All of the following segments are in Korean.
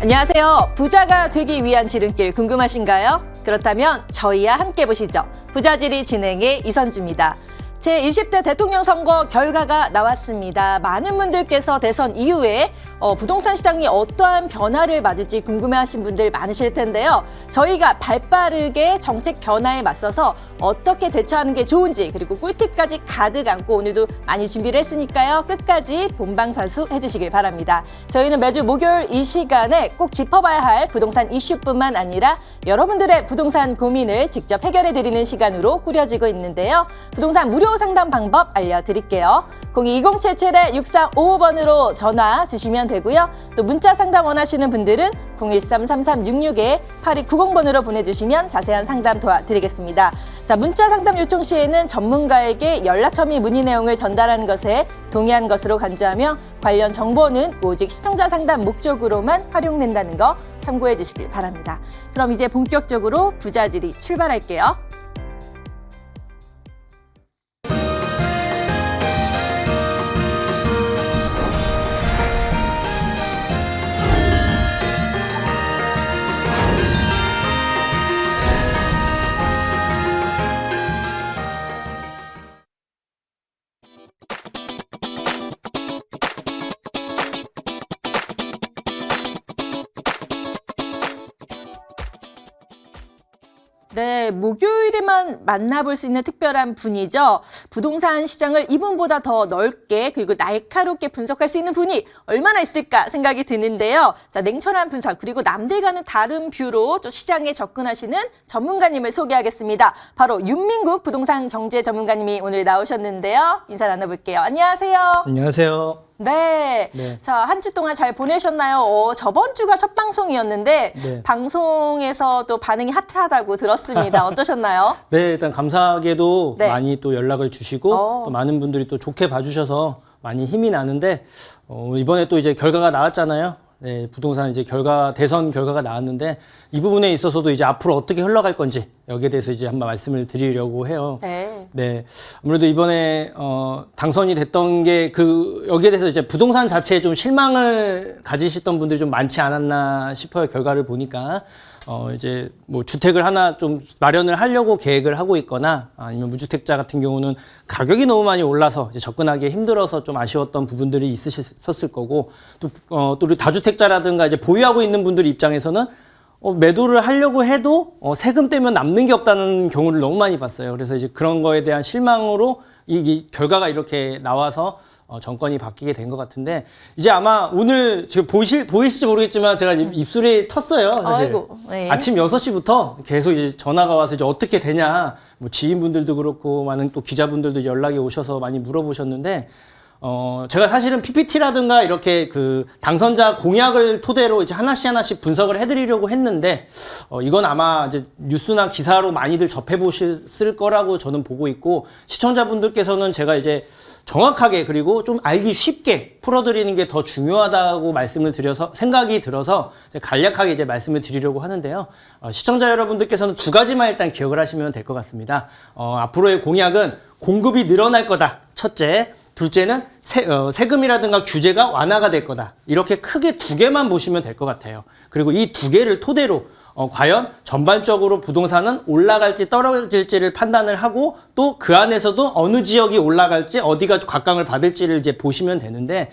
안녕하세요. 부자가 되기 위한 지름길 궁금하신가요? 그렇다면 저희와 함께 보시죠. 부자지리 진행의 이선주입니다. 제20대 대통령 선거 결과가 나왔습니다. 많은 분들께서 대선 이후에 부동산 시장이 어떠한 변화를 맞을지 궁금해하신 분들 많으실 텐데요. 저희가 발빠르게 정책 변화에 맞서서 어떻게 대처하는 게 좋은지 그리고 꿀팁까지 가득 안고 오늘도 많이 준비를 했으니까요. 끝까지 본방사수 해주시길 바랍니다. 저희는 매주 목요일 이 시간에 꼭 짚어봐야 할 부동산 이슈뿐만 아니라 여러분들의 부동산 고민을 직접 해결해드리는 시간으로 꾸려지고 있는데요. 부동산 무료 상담 방법 알려드릴게요. 02-2077-6355번으로 전화 주시면 되고요. 또 문자 상담 원하시는 분들은 013-3366-8290번으로 보내주시면 자세한 상담 도와드리겠습니다. 자, 문자 상담 요청 시에는 전문가에게 연락처 및 문의 내용을 전달하는 것에 동의한 것으로 간주하며 관련 정보는 오직 시청자 상담 목적으로만 활용된다는 거 참고해 주시길 바랍니다. 그럼 이제 본격적으로 부자지리 출발할게요. 네, 목요일에만 만나볼 수 있는 특별한 분이죠. 부동산 시장을 이분보다 더 넓게 그리고 날카롭게 분석할 수 있는 분이 얼마나 있을까 생각이 드는데요. 자, 냉철한 분석 그리고 남들과는 다른 뷰로 좀 시장에 접근하시는 전문가님을 소개하겠습니다. 바로 윤민국 부동산 경제 전문가님이 오늘 나오셨는데요. 인사 나눠볼게요. 안녕하세요. 안녕하세요. 네. 자, 한 주 동안 잘 보내셨나요? 저번 주가 첫 방송이었는데 방송에서 또 반응이 핫하다고 들었습니다. 어떠셨나요? 네, 일단 감사하게도 네. 많이 또 연락을 주시고 또 많은 분들이 또 좋게 봐주셔서 많이 힘이 나는데 이번에 또 이제 결과가 나왔잖아요. 네, 부동산 이제 대선 결과가 나왔는데 이 부분에 있어서도 이제 앞으로 어떻게 흘러갈 건지 여기에 대해서 이제 한번 말씀을 드리려고 해요. 네. 아무래도 이번에 당선이 됐던 게 여기에 대해서 이제 부동산 자체에 좀 실망을 가지셨던 분들이 좀 많지 않았나 싶어요. 결과를 보니까. 이제 뭐 주택을 하나 좀 마련을 하려고 계획을 하고 있거나 아니면 무주택자 같은 경우는 가격이 너무 많이 올라서 이제 접근하기 힘들어서 좀 아쉬웠던 부분들이 있으셨을 거고 또 우리 다주택자라든가 이제 보유하고 있는 분들 입장에서는 매도를 하려고 해도 세금 떼면 남는 게 없다는 경우를 너무 많이 봤어요. 그래서 이제 그런 거에 대한 실망으로 이 결과가 이렇게 나와서 정권이 바뀌게 된 것 같은데 이제 아마 오늘 지금 보이실지 모르겠지만 제가 지금 입술이 텄어요. 사실. 아이고, 네. 아침 6시부터 계속 이제 전화가 와서 이제 어떻게 되냐 뭐 지인분들도 그렇고 많은 또 기자분들도 연락이 오셔서 많이 물어보셨는데 제가 사실은 PPT라든가 이렇게 그 당선자 공약을 토대로 이제 하나씩 분석을 해드리려고 했는데, 이건 아마 이제 뉴스나 기사로 많이들 접해보셨을 거라고 저는 보고 있고, 시청자분들께서는 제가 이제 정확하게 그리고 좀 알기 쉽게 풀어드리는 게 더 중요하다고 생각이 들어서 이제 간략하게 이제 말씀을 드리려고 하는데요. 시청자 여러분들께서는 두 가지만 일단 기억을 하시면 될 것 같습니다. 앞으로의 공약은 공급이 늘어날 거다. 첫째. 둘째는 세금이라든가 규제가 완화가 될 거다. 이렇게 크게 두 개만 보시면 될 것 같아요. 그리고 이 두 개를 토대로 과연 전반적으로 부동산은 올라갈지 떨어질지를 판단을 하고 또 그 안에서도 어느 지역이 올라갈지 어디가 각광을 받을지를 이제 보시면 되는데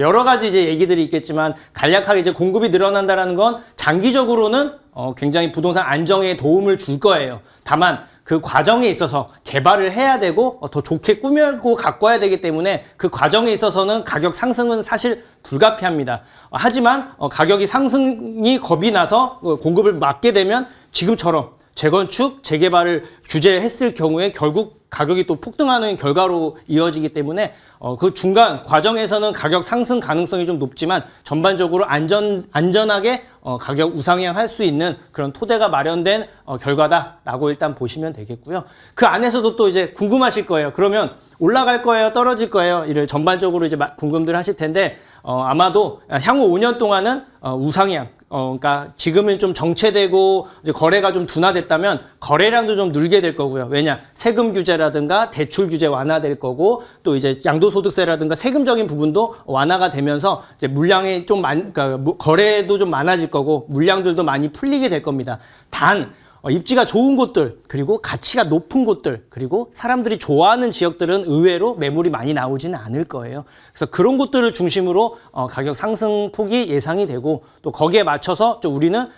여러 가지 이제 얘기들이 있겠지만 간략하게 이제 공급이 늘어난다라는 건 장기적으로는 굉장히 부동산 안정에 도움을 줄 거예요. 다만 그 과정에 있어서 개발을 해야 되고 더 좋게 꾸미고 가꿔야 되기 때문에 그 과정에 있어서는 가격 상승은 사실 불가피합니다. 하지만 가격이 상승이 겁이 나서 공급을 막게 되면 지금처럼 재건축, 재개발을 규제했을 경우에 결국 가격이 또 폭등하는 결과로 이어지기 때문에 그 중간 과정에서는 가격 상승 가능성이 좀 높지만 전반적으로 안전하게 가격 우상향할 수 있는 그런 토대가 마련된 결과다라고 일단 보시면 되겠고요. 그 안에서도 또 이제 궁금하실 거예요. 그러면 올라갈 거예요? 떨어질 거예요? 이를 전반적으로 이제 궁금들 하실 텐데 아마도 향후 5년 동안은 우상향 그러니까 지금은 좀 정체되고 이제 거래가 좀 둔화됐다면 거래량도 좀 늘게 될 거고요. 왜냐? 세금 규제라든가 대출 규제 완화될 거고 또 이제 양도소득세라든가 세금적인 부분도 완화가 되면서 이제 물량이 좀 그러니까 거래도 좀 많아질 거고 물량들도 많이 풀리게 될 겁니다. 단 입지가 좋은 곳들, 그리고 가치가 높은 곳들, 그리고 사람들이 좋아하는 지역들은 의외로 매물이 많이 나오지는 않을 거예요. 그래서 그런 곳들을 중심으로 가격 상승폭이 예상이 되고 또 거기에 맞춰서 좀 우리는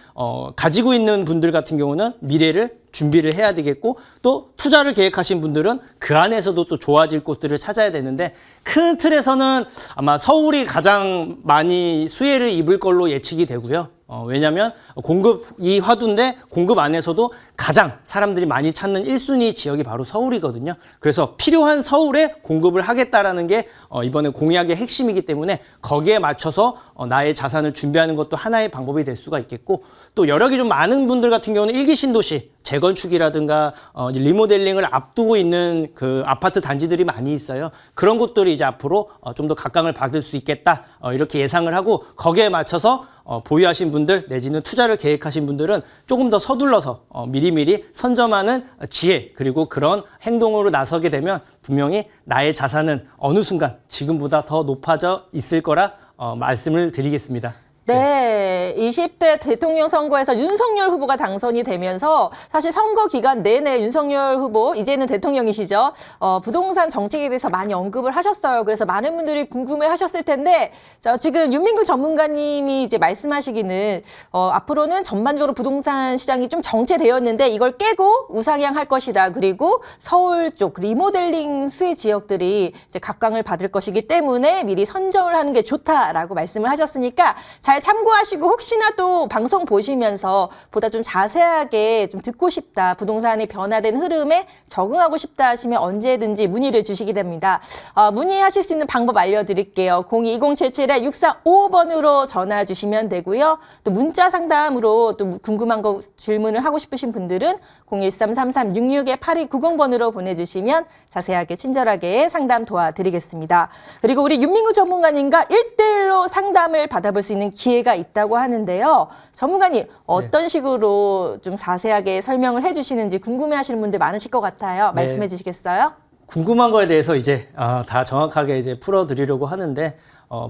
가지고 있는 분들 같은 경우는 미래를 준비를 해야 되겠고 또 투자를 계획하신 분들은 그 안에서도 또 좋아질 곳들을 찾아야 되는데 큰 틀에서는 아마 서울이 가장 많이 수혜를 입을 걸로 예측이 되고요. 왜냐하면 공급이 화두인데 공급 안에서도 가장 사람들이 많이 찾는 1순위 지역이 바로 서울이거든요. 그래서 필요한 서울에 공급을 하겠다라는 게 이번에 공약의 핵심이기 때문에 거기에 맞춰서 나의 자산을 준비하는 것도 하나의 방법이 될 수가 있겠고 또 여력이 좀 많은 분들 같은 경우는 일기 신도시 재건축이라든가 리모델링을 앞두고 있는 그 아파트 단지들이 많이 있어요. 그런 곳들이 이제 앞으로 좀 더 각광을 받을 수 있겠다 이렇게 예상을 하고 거기에 맞춰서 보유하신 분들 내지는 투자를 계획하신 분들은 조금 더 서둘러서 미리미리 선점하는 지혜 그리고 그런 행동으로 나서게 되면 분명히 나의 자산은 어느 순간 지금보다 더 높아져 있을 거라 말씀을 드리겠습니다. 네, 20대 대통령 선거에서 윤석열 후보가 당선이 되면서 사실 선거 기간 내내 윤석열 후보, 이제는 대통령이시죠. 부동산 정책에 대해서 많이 언급을 하셨어요. 그래서 많은 분들이 궁금해 하셨을 텐데, 지금 윤민구 전문가님이 이제 말씀하시기는, 앞으로는 전반적으로 부동산 시장이 좀 정체되었는데 이걸 깨고 우상향할 것이다. 그리고 서울 쪽 리모델링 수혜 지역들이 이제 각광을 받을 것이기 때문에 미리 선정을 하는 게 좋다라고 말씀을 하셨으니까 잘 참고하시고 혹시나 또 방송 보시면서 보다 좀 자세하게 좀 듣고 싶다. 부동산이 변화된 흐름에 적응하고 싶다 하시면 언제든지 문의를 주시기 됩니다. 문의하실 수 있는 방법 알려드릴게요. 02-2077-6355번으로 전화 주시면 되고요. 또 문자 상담으로 또 궁금한 거 질문을 하고 싶으신 분들은 013-3366-8290번으로 보내주시면 자세하게 친절하게 상담 도와드리겠습니다. 그리고 우리 윤민구 전문가님과 1대1로 상담을 받아볼 수 있는 기회가 있다고 하는데요. 전문가님 어떤 식으로 좀 자세하게 설명을 해주시는지 궁금해하시는 분들 많으실 것 같아요. 말씀해 주시겠어요? 궁금한 거에 대해서 이제 다 정확하게 이제 풀어드리려고 하는데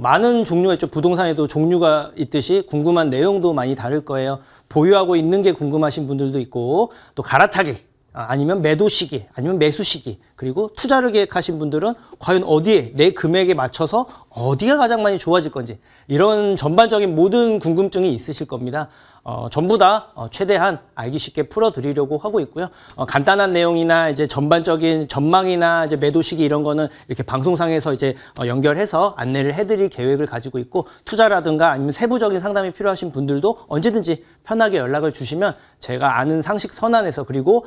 많은 종류가 있죠. 부동산에도 종류가 있듯이 궁금한 내용도 많이 다를 거예요. 보유하고 있는 게 궁금하신 분들도 있고 또 갈아타기 아니면 매도 시기, 아니면 매수 시기, 그리고 투자를 계획하신 분들은 과연 어디에 내 금액에 맞춰서 어디가 가장 많이 좋아질 건지 이런 전반적인 모든 궁금증이 있으실 겁니다. 전부 다 최대한 알기 쉽게 풀어드리려고 하고 있고요. 간단한 내용이나 이제 전반적인 전망이나 이제 매도 시기 이런 거는 이렇게 방송상에서 이제 연결해서 안내를 해드릴 계획을 가지고 있고 투자라든가 아니면 세부적인 상담이 필요하신 분들도 언제든지 편하게 연락을 주시면 제가 아는 상식 선안에서 그리고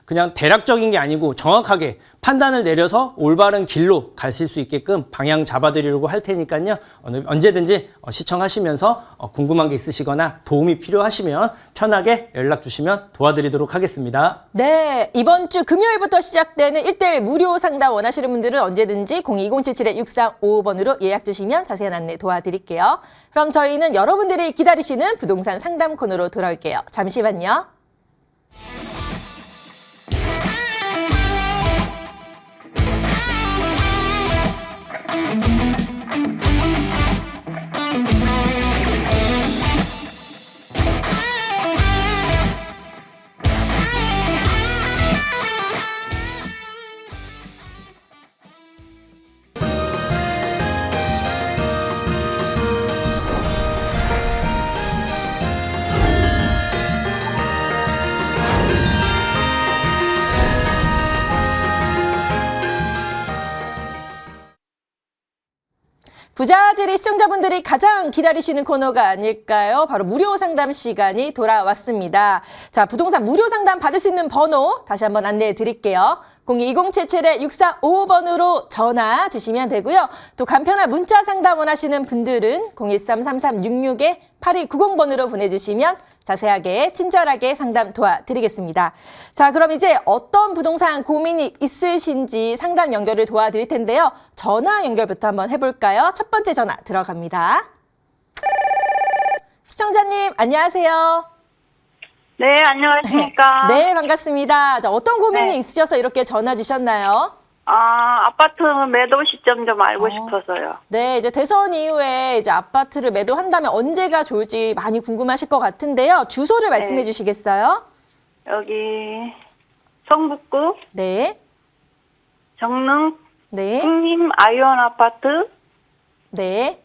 그냥 대략적인 게 아니고 정확하게 판단을 내려서 올바른 길로 가실 수 있게끔 방향 잡아드리려고 할 테니까요. 언제든지 시청하시면서 궁금한 게 있으시거나 도움이 필요하시면 편하게 연락 주시면 도와드리도록 하겠습니다. 네, 이번 주 금요일부터 시작되는 1대1 무료 상담 원하시는 분들은 언제든지 02-2077-6355번으로 예약 주시면 자세한 안내 도와드릴게요. 그럼 저희는 여러분들이 기다리시는 부동산 상담 코너로 돌아올게요. 잠시만요. 부자지리 시청자분들이 가장 기다리시는 코너가 아닐까요? 바로 무료 상담 시간이 돌아왔습니다. 자, 부동산 무료 상담 받을 수 있는 번호 다시 한번 안내해 드릴게요. 02-2077-6355번으로 전화 주시면 되고요. 또 간편한 문자 상담 원하시는 분들은 013-3366-8290번으로 보내주시면 자세하게 친절하게 상담 도와드리겠습니다. 자, 그럼 이제 어떤 부동산 고민이 있으신지 상담 연결을 도와드릴 텐데요. 전화 연결부터 한번 해볼까요? 첫 번째 전화 들어갑니다. 시청자 안녕하세요. 네, 안녕하십니까. 네, 반갑습니다. 자, 어떤 고민이 네. 있으셔서 이렇게 전화 주셨나요? 아파트 매도 시점 좀 알고 싶어서요. 네, 이제 대선 이후에 이제 아파트를 매도한다면 언제가 좋을지 많이 궁금하실 것 같은데요. 주소를 말씀해 주시겠어요? 여기 성북구 네. 정릉 네. 풍림 아이온 아파트 네.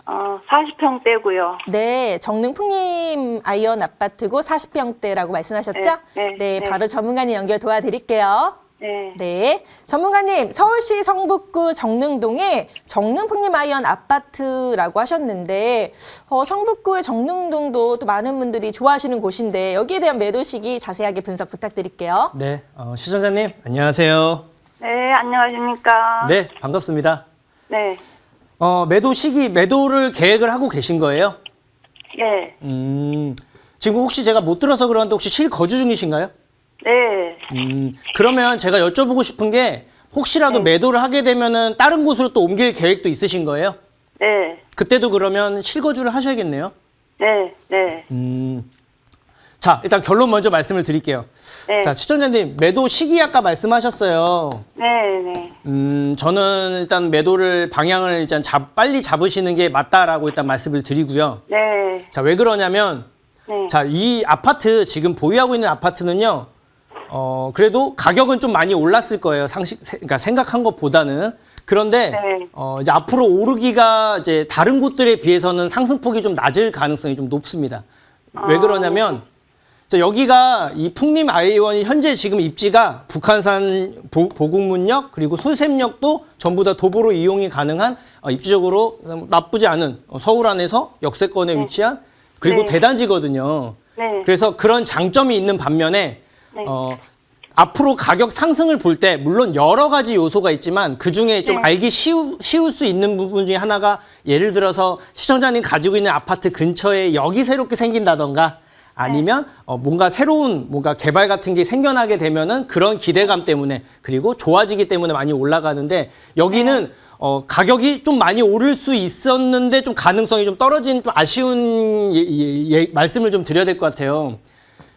40평대고요. 네, 정릉 풍림 아이언 아파트고 40평대라고 말씀하셨죠? 네. 바로 전문가님 연결 도와드릴게요. 네. 네, 전문가님, 서울시 성북구 정릉동에 정릉 풍림 아이언 아파트라고 하셨는데 성북구의 정릉동도 또 많은 분들이 좋아하시는 곳인데 여기에 대한 매도 시기 자세하게 분석 부탁드릴게요. 네, 시청자님 안녕하세요. 네, 안녕하십니까. 네, 반갑습니다. 네. 매도 시기, 매도를 계획을 하고 계신 거예요? 네. 지금 혹시 제가 못 들어서 그러는데 혹시 실거주 중이신가요? 네. 그러면 제가 여쭤보고 싶은 게 혹시라도 매도를 하게 되면은 다른 곳으로 또 옮길 계획도 있으신 거예요? 네. 그때도 그러면 실거주를 하셔야겠네요. 네. 네. 자, 일단 결론 먼저 말씀을 드릴게요. 네. 자, 시청자님, 매도 시기 아까 말씀하셨어요. 네. 저는 일단 매도를 방향을 일단 빨리 잡으시는 게 맞다라고 일단 말씀을 드리고요. 네. 자, 왜 그러냐면, 네. 자, 이 아파트, 지금 보유하고 있는 아파트는요, 그래도 가격은 좀 많이 올랐을 거예요. 그러니까 생각한 것보다는. 그런데, 네. 이제 앞으로 오르기가 이제 다른 곳들에 비해서는 상승폭이 좀 낮을 가능성이 좀 높습니다. 왜 그러냐면, 자, 여기가 이 풍림 아이원이 현재 지금 입지가 북한산 보국문역 그리고 솔샘역도 전부 다 도보로 이용이 가능한 입지적으로 나쁘지 않은 서울 안에서 역세권에 위치한 그리고 네. 대단지거든요. 네. 그래서 그런 장점이 있는 반면에 네. 앞으로 가격 상승을 볼 때 물론 여러 가지 요소가 있지만 그중에 좀 네. 알기 쉬울 수 있는 부분 중에 하나가 예를 들어서 시청자님 가지고 있는 아파트 근처에 역이 새롭게 생긴다던가 아니면 뭔가 새로운 뭔가 개발 같은 게 생겨나게 되면은 그런 기대감 때문에 그리고 좋아지기 때문에 많이 올라가는데 여기는 가격이 좀 많이 오를 수 있었는데 좀 가능성이 좀 떨어진 좀 아쉬운 말씀을 좀 드려야 될 것 같아요.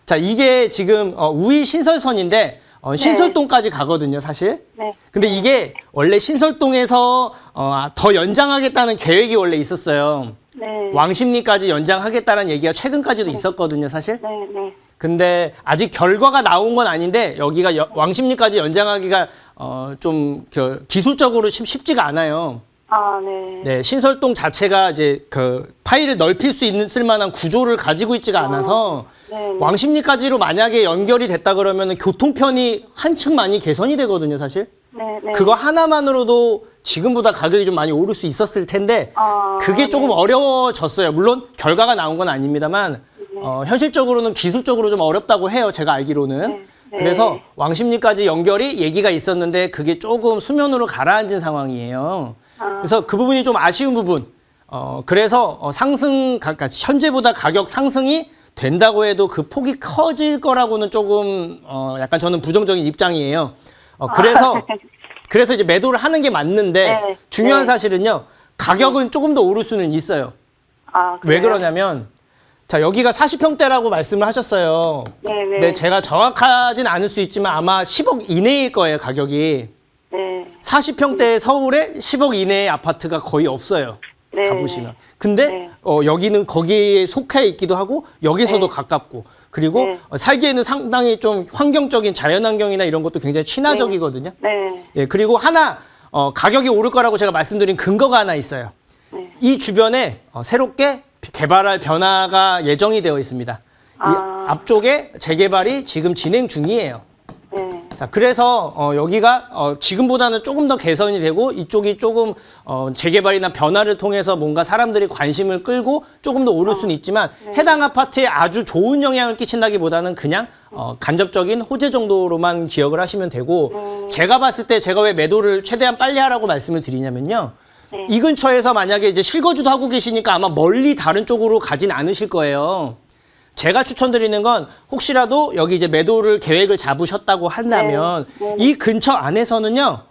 자, 이게 지금 우이 신설선인데 신설동까지 가거든요, 사실. 네. 근데 이게 원래 신설동에서 더 연장하겠다는 계획이 원래 있었어요. 네. 왕십리까지 연장하겠다는 얘기가 최근까지도 있었거든요, 사실. 네. 네. 근데 아직 결과가 나온 건 아닌데 여기가 왕십리까지 연장하기가 좀 기술적으로 쉽지가 않아요. 네. 네, 신설동 자체가 이제 그 파일을 넓힐 수 있을 만한 구조를 가지고 있지가 않아서 네. 왕십리까지로 만약에 연결이 됐다 그러면 교통편이 한층 많이 개선이 되거든요, 사실. 네. 네. 그거 하나만으로도 지금보다 가격이 좀 많이 오를 수 있었을 텐데 그게 조금 어려워졌어요. 물론 결과가 나온 건 아닙니다만 현실적으로는 기술적으로 좀 어렵다고 해요. 제가 알기로는. 네. 그래서 왕십리까지 연결이 얘기가 있었는데 그게 조금 수면으로 가라앉은 상황이에요. 그래서 그 부분이 좀 아쉬운 부분. 그래서 그러니까 현재보다 가격 상승이 된다고 해도 그 폭이 커질 거라고는 조금 약간 저는 부정적인 입장이에요. 그래서 이제 매도를 하는 게 맞는데 네. 중요한 네. 사실은요. 가격은 조금 더 오를 수는 있어요. 왜 그래요? 그러냐면 자, 여기가 40평대라고 말씀을 하셨어요. 네. 근데 제가 정확하진 않을 수 있지만 아마 10억 이내일 거예요, 가격이. 네. 40평대 서울에 10억 이내의 아파트가 거의 없어요. 네. 가보시면. 근데 네. 여기는 거기에 속해 있기도 하고 여기서도 네. 가깝고 그리고 네. 살기에는 상당히 좀 환경적인 자연환경이나 이런 것도 굉장히 친화적이거든요. 네. 예, 그리고 하나 가격이 오를 거라고 제가 말씀드린 근거가 하나 있어요. 네. 이 주변에 새롭게 개발할 변화가 예정이 되어 있습니다. 이 앞쪽에 재개발이 지금 진행 중이에요. 네. 자, 그래서 여기가 지금보다는 조금 더 개선이 되고 이쪽이 조금 재개발이나 변화를 통해서 뭔가 사람들이 관심을 끌고 조금 더 오를 수는 있지만 해당 아파트에 아주 좋은 영향을 끼친다기보다는 그냥 간접적인 호재 정도로만 기억을 하시면 되고 제가 봤을 때 제가 왜 매도를 최대한 빨리 하라고 말씀을 드리냐면요. 이 근처에서 만약에 이제 실거주도 하고 계시니까 아마 멀리 다른 쪽으로 가진 않으실 거예요. 제가 추천드리는 건 혹시라도 여기 이제 매도를 계획을 잡으셨다고 한다면 이 근처 안에서는요.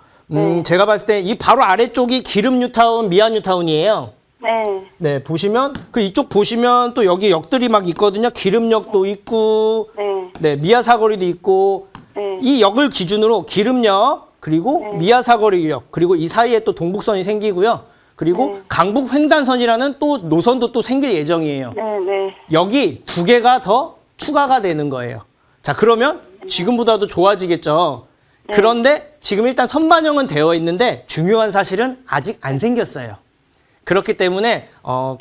제가 봤을 때 이 바로 아래쪽이 기름 뉴타운, 미아 뉴타운이에요. 네. 네, 보시면 그 이쪽 보시면 또 여기 역들이 막 있거든요. 기름역도 있고, 네. 네, 미아사거리도 있고, 네. 이 역을 기준으로 기름역 그리고 미아사거리역 그리고 이 사이에 또 동북선이 생기고요. 그리고 강북 횡단선이라는 또 노선도 또 생길 예정이에요. 네. 네. 여기 두 개가 더 추가가 되는 거예요. 자, 그러면 지금보다도 좋아지겠죠. 그런데 지금 일단 선반영은 되어 있는데 중요한 사실은 아직 안 생겼어요. 그렇기 때문에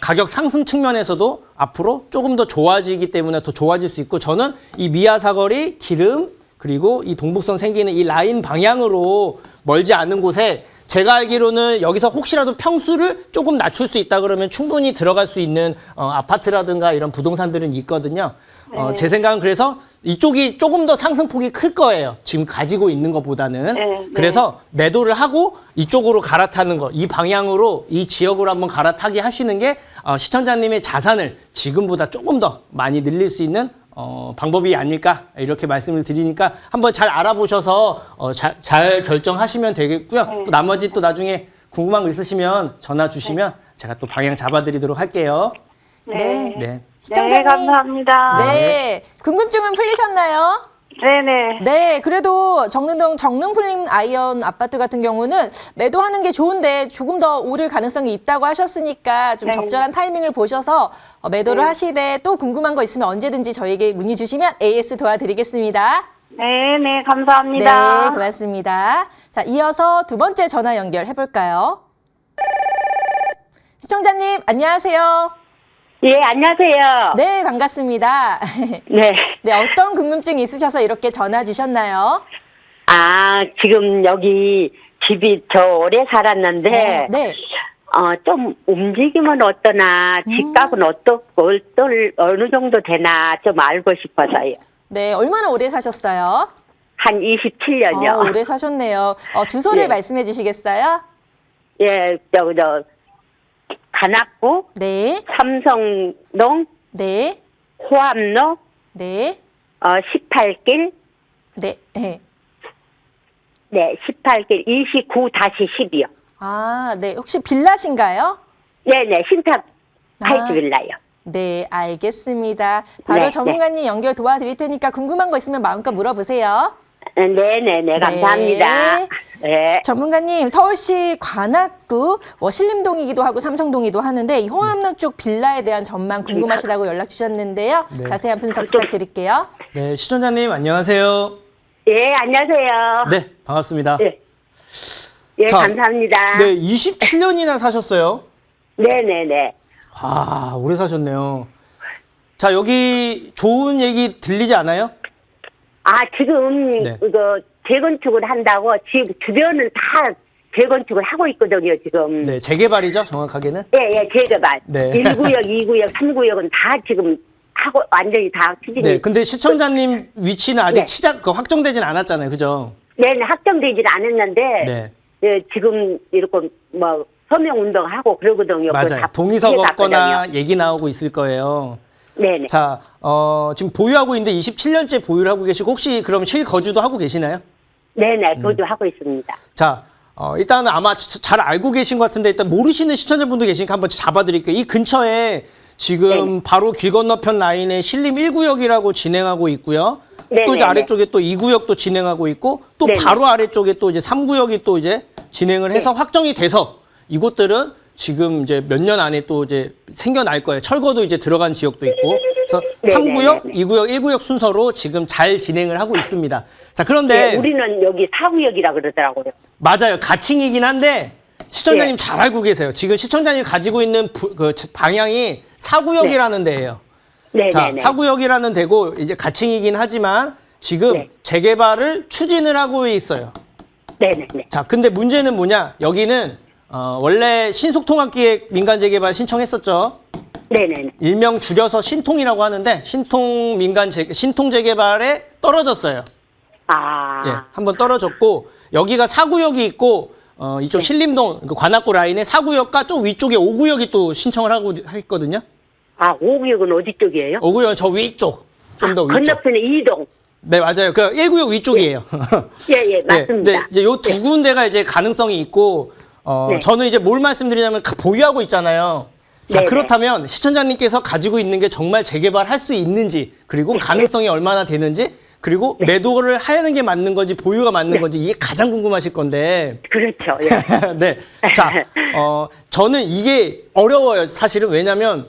가격 상승 측면에서도 앞으로 조금 더 좋아지기 때문에 더 좋아질 수 있고, 저는 이 미아사거리, 기름, 그리고 이 동북선 생기는 이 라인 방향으로 멀지 않은 곳에 제가 알기로는 여기서 혹시라도 평수를 조금 낮출 수 있다 그러면 충분히 들어갈 수 있는 아파트라든가 이런 부동산들은 있거든요. 제 생각은 그래서 이쪽이 조금 더 상승폭이 클 거예요. 지금 가지고 있는 것보다는. 네. 그래서 매도를 하고 이쪽으로 갈아타는 거, 이 방향으로 이 지역으로 한번 갈아타게 하시는 게 시청자님의 자산을 지금보다 조금 더 많이 늘릴 수 있는 방법이 아닐까 이렇게 말씀을 드리니까 한번 잘 알아보셔서 잘 결정하시면 되겠고요. 또 나머지 또 나중에 궁금한 거 있으시면 전화 주시면 제가 또 방향 잡아드리도록 할게요. 네. 네. 시청자님. 네, 감사합니다. 네. 궁금증은 풀리셨나요? 네네. 네, 그래도 정릉동 정릉풀림 아이언 아파트 같은 경우는 매도하는 게 좋은데 조금 더 오를 가능성이 있다고 하셨으니까 좀 네. 적절한 타이밍을 보셔서 매도를 하시되 또 궁금한 거 있으면 언제든지 저에게 문의 주시면 AS 도와드리겠습니다. 네네, 감사합니다. 네, 고맙습니다. 자, 이어서 두 번째 전화 연결해 볼까요? 시청자님, 안녕하세요. 예, 안녕하세요. 네, 반갑습니다. 네. 네, 어떤 궁금증이 있으셔서 이렇게 전화 주셨나요? 아, 지금 여기 집이 저 오래 살았는데, 네. 좀 움직이면 어떠나, 집값은 어느 정도 되나 좀 알고 싶어서요. 네, 얼마나 오래 사셨어요? 한 27년요. 오래 사셨네요. 주소를 예. 말씀해 주시겠어요? 예, 관악구, 네, 삼성동, 네, 호암로, 네, 18길, 네. 네. 네, 18길 29-10이요. 아, 네. 혹시 빌라신가요? 네네, 신탁 아. 하이트 빌라요. 네, 알겠습니다. 바로 네, 전문가님 연결 도와드릴 테니까 궁금한 거 있으면 마음껏 물어보세요. 네네네, 감사합니다. 네. 전문가님, 서울시 관악구 신림동이기도 하고 삼성동이기도 하는데 이 홍암로 쪽 빌라에 대한 전망 궁금하시다고 연락 주셨는데요. 네. 자세한 분석 부탁드릴게요. 네, 시청자님 안녕하세요. 예, 안녕하세요. 네, 반갑습니다. 예, 예, 자, 감사합니다. 네, 27년이나 사셨어요. 네네네. 아, 오래 사셨네요. 자, 여기 좋은 얘기 들리지 않아요? 아, 지금, 네. 재건축을 한다고 집 주변을 다 재건축을 하고 있거든요, 지금. 네, 재개발이죠, 정확하게는. 예, 재개발. 네. 1구역, 2구역, 3구역은 다 지금 하고, 완전히 다 추진이. 네, 근데 시청자님 위치는 아직 네. 확정되진 않았잖아요, 그죠? 네, 확정되질 않았는데, 네. 예, 지금 이렇게 서명 운동하고 그러거든요. 그거 맞아요. 다 동의서 해놨거든요. 걷거나 얘기 나오고 있을 거예요. 네네. 자, 지금 보유하고 있는데 27년째 보유를 하고 계시고 혹시 그럼 실거주도 하고 계시나요? 네네, 거주하고 있습니다. 자, 일단은 아마 잘 알고 계신 것 같은데 일단 모르시는 시청자분들 계시니까 한번 잡아드릴게요. 이 근처에 지금 바로 길 건너편 라인에 신림 1구역이라고 진행하고 있고요. 또 이제 네네네. 아래쪽에 또 2구역도 진행하고 있고 또 네네. 바로 아래쪽에 또 이제 3구역이 또 이제 진행을 해서 확정이 돼서 이곳들은 지금 이제 몇 년 안에 또 이제 생겨날 거예요. 철거도 이제 들어간 지역도 있고. 그래서 네네네. 3구역, 2구역, 1구역 순서로 지금 잘 진행을 하고 있습니다. 자, 그런데 네, 우리는 여기 4구역이라 그러더라고요. 맞아요. 가칭이긴 한데 시청자님 네. 잘 알고 계세요. 지금 시청자님 가지고 있는 방향이 4구역이라는 데예요. 자, 네네네. 4구역이라는 데고 이제 가칭이긴 하지만 지금 네. 재개발을 추진을 하고 있어요. 네네네. 자, 근데 문제는 뭐냐? 여기는 원래 신속통합기획 민간재개발 신청했었죠. 네네네. 일명 줄여서 신통이라고 하는데 신통재개발에 떨어졌어요. 아. 예, 한번 떨어졌고 여기가 4구역이 있고 이쪽 신림동 그 관악구 라인에 4구역과 좀 위쪽에 5구역이 또 신청을 하고 했거든요. 아, 5구역은 어디 쪽이에요? 5구역은 저 위쪽, 좀 더 위쪽. 건너편에 2동. 네, 맞아요. 그 1구역 위쪽이에요. 예, 맞습니다. 네, 이제 요 두 군데가 이제 가능성이 있고 네. 저는 이제 뭘 말씀드리냐면 보유하고 있잖아요. 자, 네네. 그렇다면 시청자님께서 가지고 있는 게 정말 재개발할 수 있는지, 그리고 가능성이 얼마나 되는지, 그리고 매도를 하는 게 맞는 건지, 보유가 맞는 건지, 이게 가장 궁금하실 건데. 그렇죠. 예. 네. 자, 저는 이게 어려워요. 사실은. 왜냐면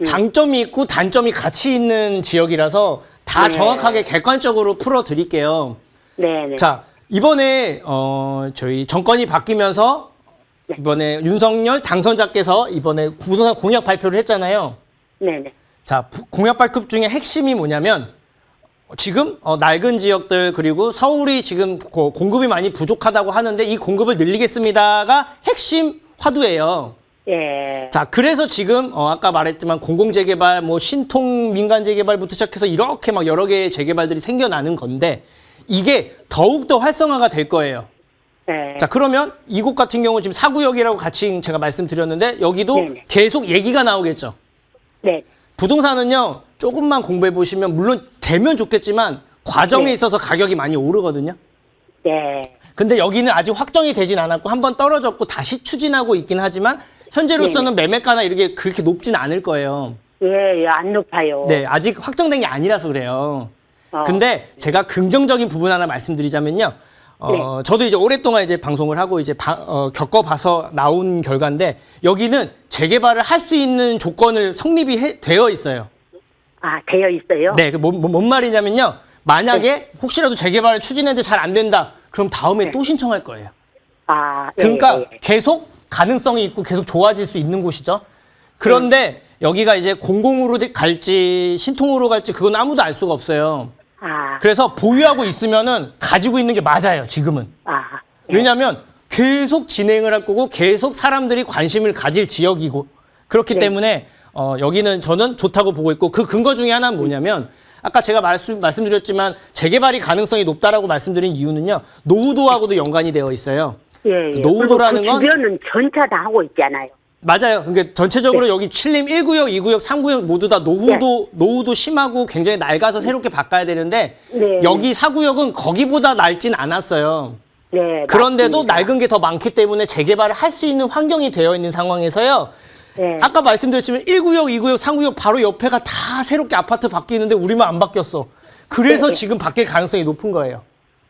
장점이 있고 단점이 같이 있는 지역이라서 다 네. 정확하게 객관적으로 풀어 드릴게요. 네네. 자, 이번에 저희 정권이 바뀌면서 이번에 윤석열 당선자께서 이번에 부동산 공약 발표를 했잖아요. 네네. 자, 공약 발표 중에 핵심이 뭐냐면 지금 낡은 지역들 그리고 서울이 지금 공급이 많이 부족하다고 하는데 이 공급을 늘리겠습니다가 핵심 화두예요. 예. 자, 그래서 지금 아까 말했지만 공공재개발, 뭐 신통 민간재개발부터 시작해서 이렇게 막 여러 개의 재개발들이 생겨나는 건데 이게 더욱더 활성화가 될 거예요. 예. 자, 그러면 이곳 같은 경우 지금 4구역이라고 같이 제가 말씀드렸는데 여기도 네네. 계속 얘기가 나오겠죠. 네. 부동산은요, 조금만 공부해 보시면 물론 되면 좋겠지만 과정에 네. 있어서 가격이 많이 오르거든요. 네. 근데 여기는 아직 확정이 되진 않았고 한번 떨어졌고 다시 추진하고 있긴 하지만 현재로서는 매매가나 이렇게 그렇게 높진 않을 거예요. 예, 안 높아요. 네, 아직 확정된 게 아니라서 그래요. 어. 근데 제가 긍정적인 부분 하나 말씀드리자면요. 저도 이제 오랫동안 이제 방송을 하고 이제 겪어봐서 나온 결과인데 여기는 재개발을 할 수 있는 조건을 성립이 되어 있어요. 아, 되어 있어요? 네, 뭔 말이냐면요. 만약에 혹시라도 재개발을 추진했는데 잘 안 된다. 그럼 다음에 또 신청할 거예요. 아, 예, 그러니까 예. 계속 가능성이 있고 계속 좋아질 수 있는 곳이죠. 그런데 여기가 이제 공공으로 갈지 신통으로 갈지 그건 아무도 알 수가 없어요. 아, 그래서 보유하고 있으면은 가지고 있는 게 맞아요, 지금은. 아, 예. 왜냐하면 계속 진행을 할 거고 계속 사람들이 관심을 가질 지역이고 그렇기 네. 때문에 여기는 저는 좋다고 보고 있고 그 근거 중에 하나는 뭐냐면 아까 제가 말씀드렸지만 재개발이 가능성이 높다라고 말씀드린 이유는요. 노후도하고도 연관이 되어 있어요. 예, 예. 노후도라는 그리고 건 그 주변은 전차 다 하고 있잖아요. 맞아요. 그러니까 전체적으로 여기 칠림 1구역, 2구역, 3구역 모두 다 노후도 심하고 굉장히 낡아서 새롭게 바꿔야 되는데 네. 여기 4구역은 거기보다 낡진 않았어요. 네. 그런데도 맞습니다. 낡은 게 더 많기 때문에 재개발을 할 수 있는 환경이 되어 있는 상황에서요. 네. 아까 말씀드렸지만 1구역, 2구역, 3구역 바로 옆에가 다 새롭게 아파트 바뀌는데 우리만 안 바뀌었어. 그래서 네. 지금 바뀔 가능성이 높은 거예요.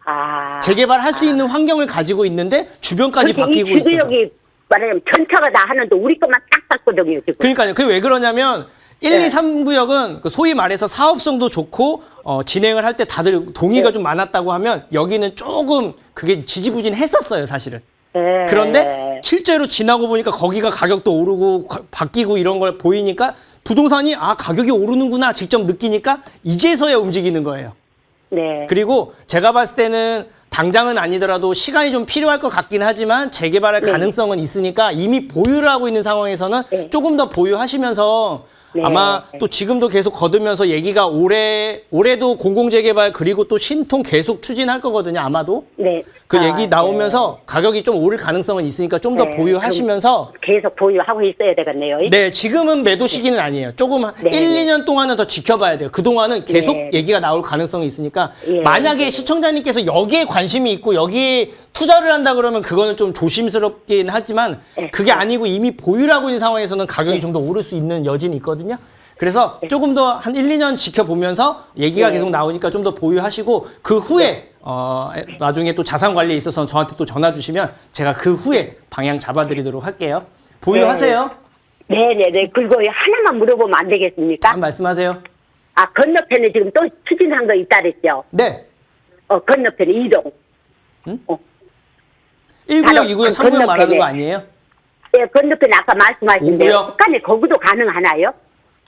아. 재개발할 수 있는 환경을 가지고 있는데 주변까지 그렇게 바뀌고 이 있어서. 주구역이 말하자면 전차가 다 하는데 우리 것만 딱 봤거든요, 지금. 그러니까요. 그게 왜 그러냐면 1, 네. 2, 3구역은 소위 말해서 사업성도 좋고 진행을 할 때 다들 동의가 네. 좀 많았다고 하면 여기는 조금 그게 지지부진했었어요, 사실은. 네. 그런데 실제로 지나고 보니까 거기가 가격도 오르고 바뀌고 이런 걸 보이니까 부동산이 가격이 오르는구나 직접 느끼니까 이제서야 움직이는 거예요. 네. 그리고 제가 봤을 때는 당장은 아니더라도 시간이 좀 필요할 것 같긴 하지만 재개발할 네. 가능성은 있으니까 이미 보유를 하고 있는 상황에서는 네. 조금 더 보유하시면서 네. 아마 또 지금도 계속 거두면서 얘기가 올해도 공공재개발 그리고 또 신통 계속 추진할 거거든요, 아마도. 네. 그 얘기 나오면서 가격이 좀 오를 가능성은 있으니까 좀 더 네. 보유하시면서 계속 보유하고 있어야 되겠네요. 네, 지금은 매도 시기는 아니에요. 조금 네. 1, 2년 동안은 더 지켜봐야 돼요. 그동안은 계속 네. 얘기가 나올 가능성이 있으니까 예. 만약에 시청자님께서 여기에 관심이 있고 여기에 투자를 한다 그러면 그거는 좀 조심스럽긴 하지만 그게 아니고 이미 보유를 하고 있는 상황에서는 가격이 좀 더 오를 수 있는 여지는 있거든요. 그래서 조금 더 한 1, 2년 지켜보면서 얘기가 네. 계속 나오니까 좀 더 보유하시고 그 후에 나중에 또 자산 관리에 있어서 저한테 또 전화 주시면 제가 그 후에 방향 잡아드리도록 할게요. 보유하세요. 네네네. 그리고 하나만 물어보면 안 되겠습니까? 한번 말씀하세요. 아, 건너편에 지금 또 추진한 거 있다 그랬죠? 네. 건너편에 이동. 1구역, 바로 2구역, 그 3구역 말하는 건너편에. 거 아니에요? 예, 건너편에 아까 말씀하신 대로 5구역? 북한에 거기도 가능하나요?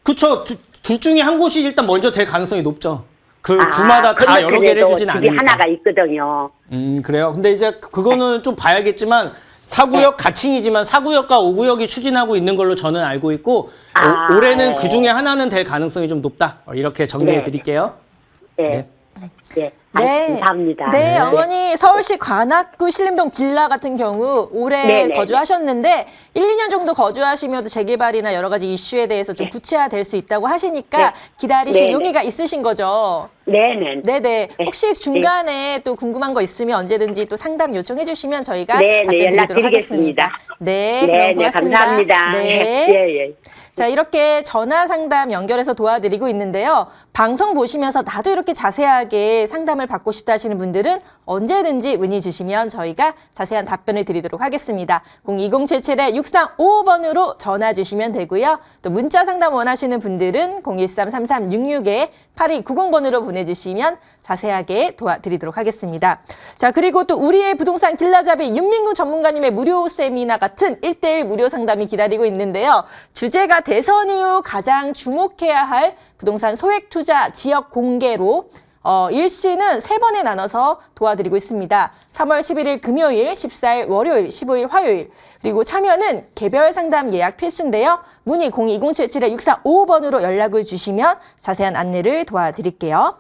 그쵸. 둘 중에 한 곳이 일단 먼저 될 가능성이 높죠. 그 구마다 다 여러 개를 건너편에도 해주진 집이 않으니까. 하나가 있거든요. 그래요. 근데 이제 그거는 좀 봐야겠지만 4구역 가칭이지만 4구역과 5구역이 추진하고 있는 걸로 저는 알고 있고 아, 올해는 네. 그 중에 하나는 될 가능성이 좀 높다. 이렇게 정리해 네. 드릴게요. 예. 네. 예. 네. 감사합니다. 네, 어머니 서울시 관악구 신림동 빌라 같은 경우 올해 네네. 거주하셨는데 1, 2년 정도 거주하시면도 재개발이나 여러 가지 이슈에 대해서 좀 구체화될 수 있다고 하시니까 네. 기다리실 네네. 용의가 있으신 거죠. 네네. 네네. 혹시 중간에 또 궁금한 거 있으면 언제든지 또 상담 요청해 주시면 저희가 네, 답변 드리도록 연락드리겠습니다. 하겠습니다. 네, 그럼 네, 고맙습니다. 감사합니다. 네. 예, 예. 자, 이렇게 전화 상담 연결해서 도와드리고 있는데요. 방송 보시면서 나도 이렇게 자세하게 상담을 받고 싶다 하시는 분들은 언제든지 문의 주시면 저희가 자세한 답변을 드리도록 하겠습니다. 02077-6355번으로 전화 주시면 되고요. 또 문자 상담 원하시는 분들은 013-3366-8290번으로 보내주시면 자세하게 도와드리도록 하겠습니다. 자, 그리고 또 우리의 부동산 길라잡이 윤민구 전문가님의 무료 세미나 같은 1:1 무료 상담이 기다리고 있는데요. 주제가 대선 이후 가장 주목해야 할 부동산 소액 투자 지역 공개로 일시는 3번에 나눠서 도와드리고 있습니다. 3월 11일 금요일, 14일 월요일, 15일 화요일. 그리고 참여는 개별 상담 예약 필수인데요. 문의 02077-6355번으로 연락을 주시면 자세한 안내를 도와드릴게요.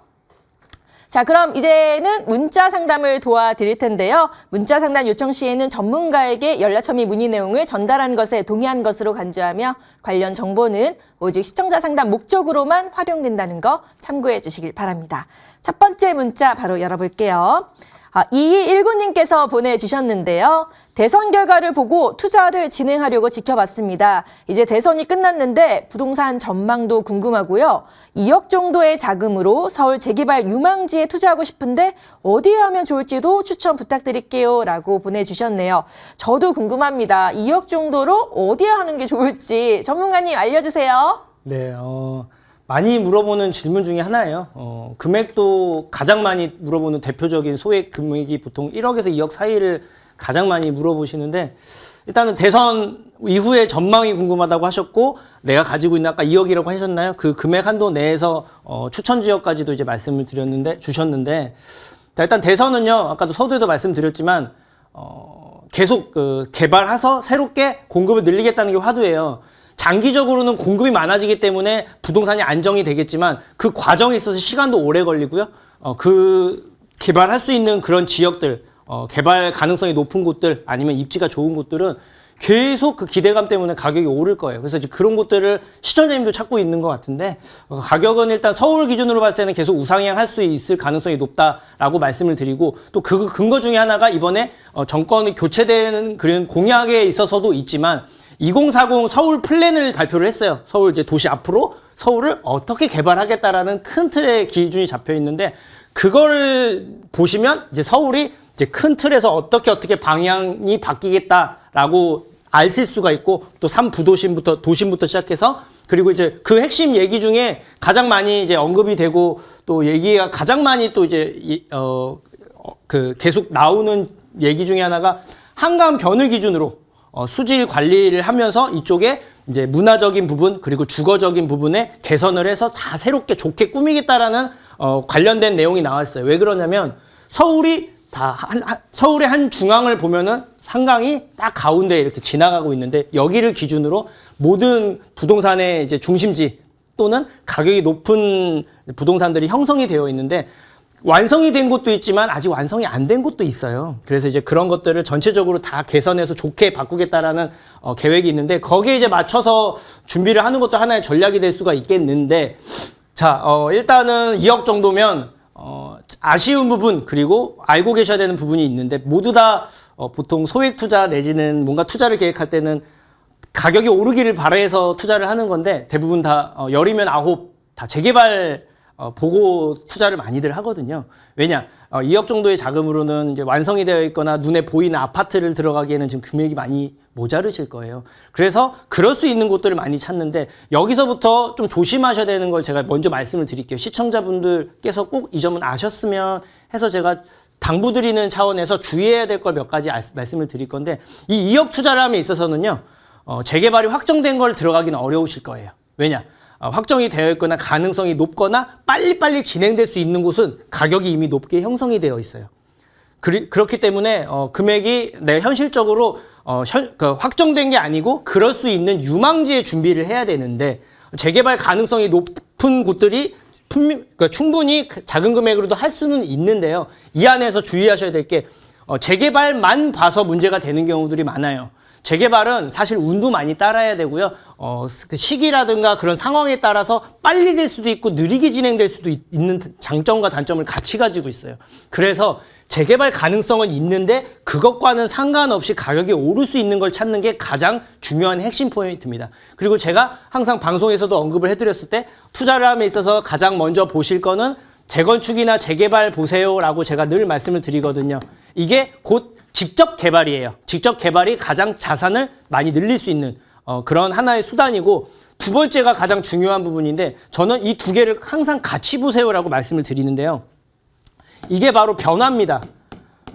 자, 그럼 이제는 문자 상담을 도와드릴 텐데요. 문자 상담 요청 시에는 전문가에게 연락처 및 문의 내용을 전달한 것에 동의한 것으로 간주하며 관련 정보는 오직 시청자 상담 목적으로만 활용된다는 거 참고해 주시길 바랍니다. 첫 번째 문자 바로 열어볼게요. 2219님께서 보내주셨는데요. 대선 결과를 보고 투자를 진행하려고 지켜봤습니다. 이제 대선이 끝났는데 부동산 전망도 궁금하고요. 2억 정도의 자금으로 서울 재개발 유망지에 투자하고 싶은데 어디에 하면 좋을지도 추천 부탁드릴게요. 라고 보내주셨네요. 저도 궁금합니다. 2억 정도로 어디에 하는 게 좋을지 전문가님 알려주세요. 네, 많이 물어보는 질문 중에 하나예요. 금액도 가장 많이 물어보는 대표적인 소액 금액이 보통 1억에서 2억 사이를 가장 많이 물어보시는데, 일단은 대선 이후의 전망이 궁금하다고 하셨고, 내가 가지고 있는 아까 2억이라고 하셨나요? 그 금액 한도 내에서 추천 지역까지도 이제 말씀을 주셨는데, 자, 일단 대선은요, 아까도 서두에도 말씀드렸지만, 계속 개발해서 새롭게 공급을 늘리겠다는 게 화두예요. 장기적으로는 공급이 많아지기 때문에 부동산이 안정이 되겠지만 그 과정에 있어서 시간도 오래 걸리고요. 그 개발할 수 있는 그런 지역들, 개발 가능성이 높은 곳들 아니면 입지가 좋은 곳들은 계속 그 기대감 때문에 가격이 오를 거예요. 그래서 이제 그런 곳들을 시청자님도 찾고 있는 것 같은데, 가격은 일단 서울 기준으로 봤을 때는 계속 우상향할 수 있을 가능성이 높다라고 말씀을 드리고, 또 그 근거 중에 하나가 이번에 정권이 교체되는 그런 공약에 있어서도 있지만 2040 서울 플랜을 발표를 했어요. 서울 이제 도시 앞으로 서울을 어떻게 개발하겠다라는 큰 틀의 기준이 잡혀 있는데, 그걸 보시면 이제 서울이 이제 큰 틀에서 어떻게 방향이 바뀌겠다라고 아실 수가 있고, 또 3부도심부터 도심부터 그리고 이제 그 핵심 얘기 중에 가장 많이 이제 언급이 되고 또 얘기가 가장 많이 또 이제 계속 나오는 얘기 중에 하나가 한강 변을 기준으로 수질 관리를 하면서 이쪽에 이제 문화적인 부분 그리고 주거적인 부분에 개선을 해서 다 새롭게 좋게 꾸미겠다라는 관련된 내용이 나왔어요. 왜 그러냐면 서울의 한 중앙을 보면은 한강이 딱 가운데 이렇게 지나가고 있는데, 여기를 기준으로 모든 부동산의 이제 중심지 또는 가격이 높은 부동산들이 형성이 되어 있는데, 완성이 된 곳도 있지만 아직 완성이 안 된 곳도 있어요. 그래서 이제 그런 것들을 전체적으로 다 개선해서 좋게 바꾸겠다라는 계획이 있는데, 거기에 이제 맞춰서 준비를 하는 것도 하나의 전략이 될 수가 있겠는데, 자, 일단은 2억 정도면 아쉬운 부분 그리고 알고 계셔야 되는 부분이 있는데, 모두 다 보통 소액 투자 내지는 뭔가 투자를 계획할 때는 가격이 오르기를 바라서 투자를 하는 건데, 대부분 다 10이면 9 다 재개발 보고 투자를 많이들 하거든요. 왜냐? 2억 정도의 자금으로는 이제 완성이 되어 있거나 눈에 보이는 아파트를 들어가기에는 지금 금액이 많이 모자르실 거예요. 그래서 그럴 수 있는 곳들을 많이 찾는데, 여기서부터 좀 조심하셔야 되는 걸 제가 먼저 말씀을 드릴게요. 시청자분들께서 꼭 이 점은 아셨으면 해서 제가 당부드리는 차원에서 주의해야 될 걸 몇 가지 말씀을 드릴 건데, 이 2억 투자를 함에 있어서는요, 재개발이 확정된 걸 들어가기는 어려우실 거예요. 왜냐? 확정이 되어 있거나 가능성이 높거나 빨리빨리 진행될 수 있는 곳은 가격이 이미 높게 형성이 되어 있어요. 그렇기 때문에 금액이 현실적으로 확정된 게 아니고 그럴 수 있는 유망지의 준비를 해야 되는데, 재개발 가능성이 높은 곳들이 충분히 작은 금액으로도 할 수는 있는데요. 이 안에서 주의하셔야 될 게 재개발만 봐서 문제가 되는 경우들이 많아요. 재개발은 사실 운도 많이 따라야 되고요. 그 시기라든가 그런 상황에 따라서 빨리 될 수도 있고 느리게 진행될 수도 있는 장점과 단점을 같이 가지고 있어요. 그래서 재개발 가능성은 있는데 그것과는 상관없이 가격이 오를 수 있는 걸 찾는 게 가장 중요한 핵심 포인트입니다. 그리고 제가 항상 방송에서도 언급을 해드렸을 때 투자를 함에 있어서 가장 먼저 보실 거는 재건축이나 재개발 보세요라고 제가 늘 말씀을 드리거든요. 이게 곧 직접 개발이에요. 직접 개발이 가장 자산을 많이 늘릴 수 있는 그런 하나의 수단이고, 두 번째가 가장 중요한 부분인데 저는 이 두 개를 항상 같이 보세요라고 말씀을 드리는데요. 이게 바로 변화입니다.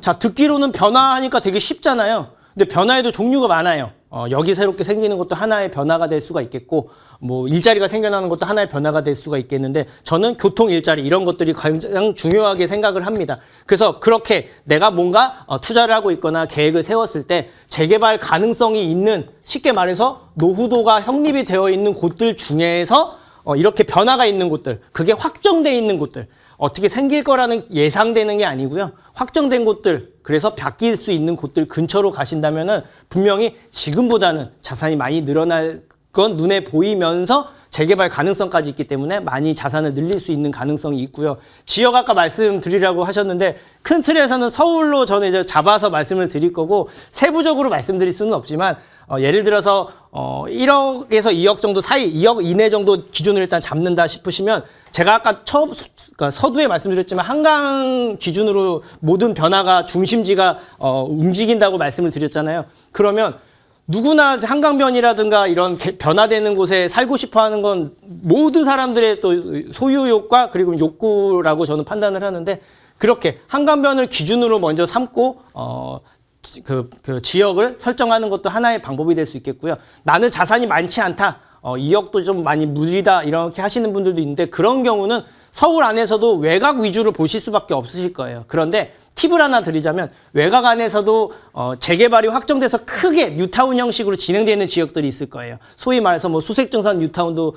자, 듣기로는 변화하니까 되게 쉽잖아요. 근데 변화에도 종류가 많아요. 여기 새롭게 생기는 것도 하나의 변화가 될 수가 있겠고, 뭐 일자리가 생겨나는 것도 하나의 변화가 될 수가 있겠는데, 저는 교통, 일자리 이런 것들이 가장 중요하게 생각을 합니다. 그래서 그렇게 내가 뭔가 투자를 하고 있거나 계획을 세웠을 때 재개발 가능성이 있는, 쉽게 말해서 노후도가 성립이 되어 있는 곳들 중에서 이렇게 변화가 있는 곳들, 그게 확정돼 있는 곳들, 어떻게 생길 거라는 예상되는 게 아니고요. 확정된 곳들, 그래서 바뀔 수 있는 곳들 근처로 가신다면은 분명히 지금보다는 자산이 많이 늘어날 건 눈에 보이면서 재개발 가능성까지 있기 때문에 많이 자산을 늘릴 수 있는 가능성이 있고요. 지역 아까 말씀드리라고 하셨는데 큰 틀에서는 서울로 저는 이제 잡아서 말씀을 드릴 거고, 세부적으로 말씀드릴 수는 없지만 예를 들어서 1억에서 2억 정도 사이, 2억 이내 정도 기준으로 일단 잡는다 싶으시면, 제가 아까 그러니까 서두에 말씀드렸지만 한강 기준으로 모든 변화가 중심지가 움직인다고 말씀을 드렸잖아요. 그러면 누구나 한강변이라든가 이런 변화되는 곳에 살고 싶어 하는 건 모든 사람들의 또 소유욕과 그리고 욕구라고 저는 판단을 하는데, 그렇게 한강변을 기준으로 먼저 삼고 그 지역을 설정하는 것도 하나의 방법이 될 수 있겠고요. 나는 자산이 많지 않다, 2억도 좀 많이 무리다, 이렇게 하시는 분들도 있는데, 그런 경우는 서울 안에서도 외곽 위주로 보실 수밖에 없으실 거예요. 그런데 팁을 하나 드리자면, 외곽 안에서도 재개발이 확정돼서 크게 뉴타운 형식으로 진행되는 지역들이 있을 거예요. 소위 말해서 뭐 수색증선 뉴타운도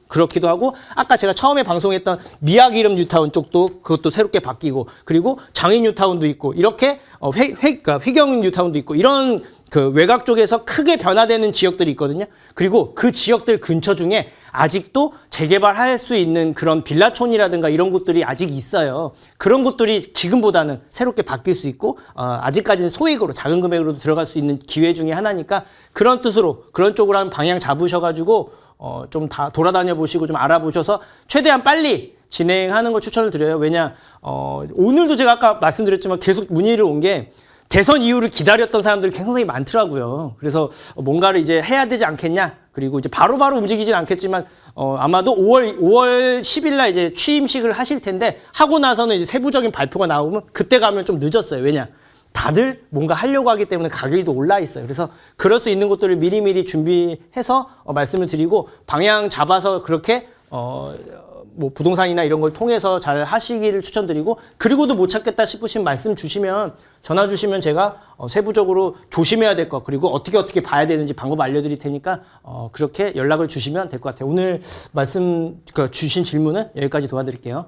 그렇기도 하고, 아까 제가 처음에 방송했던 미학 이름 뉴타운 쪽도 그것도 새롭게 바뀌고, 그리고 장인 뉴타운도 있고, 이렇게 그러니까 휘경 뉴타운도 있고, 이런 그 외곽 쪽에서 크게 변화되는 지역들이 있거든요. 그리고 그 지역들 근처 중에 아직도 재개발할 수 있는 그런 빌라촌이라든가 이런 곳들이 아직 있어요. 그런 곳들이 지금보다는 새롭게 바뀔 수 있고, 아직까지는 소액으로 작은 금액으로도 들어갈 수 있는 기회 중에 하나니까, 그런 뜻으로 그런 쪽으로 한 방향 잡으셔가지고 좀 다 돌아다녀 보시고 좀 알아보셔서 최대한 빨리 진행하는 걸 추천을 드려요. 왜냐, 오늘도 제가 아까 말씀드렸지만 계속 문의를 온 게, 대선 이후를 기다렸던 사람들이 굉장히 많더라고요. 그래서 뭔가를 이제 해야 되지 않겠냐. 그리고 이제 바로바로 움직이진 않겠지만, 아마도 5월 10일 날 이제 취임식을 하실 텐데, 하고 나서는 이제 세부적인 발표가 나오면 그때 가면 좀 늦었어요. 왜냐? 다들 뭔가 하려고 하기 때문에 가격이 또 올라 있어요. 그래서 그럴 수 있는 것들을 미리미리 준비해서 말씀을 드리고, 방향 잡아서 그렇게 뭐 부동산이나 이런 걸 통해서 잘 하시기를 추천드리고, 그리고도 못 찾겠다 싶으신 말씀 주시면, 전화 주시면 제가 세부적으로 조심해야 될 것, 그리고 어떻게 봐야 되는지 방법 알려드릴 테니까 그렇게 연락을 주시면 될 것 같아요. 오늘 말씀 주신 질문은 여기까지 도와드릴게요.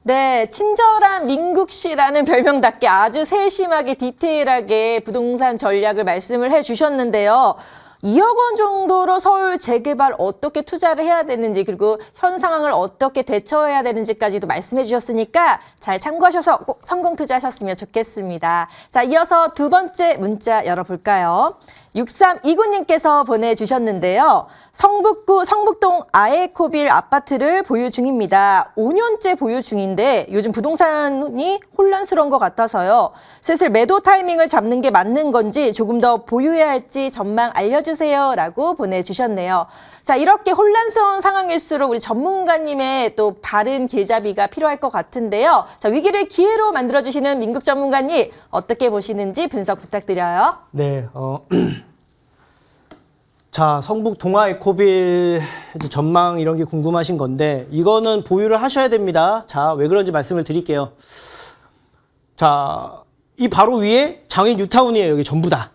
네, 친절한 민국 씨라는 별명답게 아주 세심하게 디테일하게 부동산 전략을 말씀을 해주셨는데요. 2억 원 정도로 서울 재개발 어떻게 투자를 해야 되는지, 그리고 현 상황을 어떻게 대처해야 되는지까지도 말씀해 주셨으니까 잘 참고하셔서 꼭 성공 투자하셨으면 좋겠습니다. 자, 이어서 두 번째 문자 열어볼까요? 6329님께서 보내주셨는데요. 성북구 성북동 아에코빌 아파트를 보유 중입니다. 5년째 보유 중인데 요즘 부동산이 혼란스러운 것 같아서요. 슬슬 매도 타이밍을 잡는 게 맞는 건지, 조금 더 보유해야 할지 전망 알려주세요 라고 보내주셨네요. 자, 이렇게 혼란스러운 상황일수록 우리 전문가님의 또 바른 길잡이가 필요할 것 같은데요. 자, 위기를 기회로 만들어주시는 민국 전문가님, 어떻게 보시는지 분석 부탁드려요. 네, 자, 성북 동아에코빌 전망 이런 게 궁금하신 건데, 이거는 보유를 하셔야 됩니다. 자, 왜 그런지 말씀을 드릴게요. 자, 이 바로 위에 장인 뉴타운이에요. 여기 전부 다.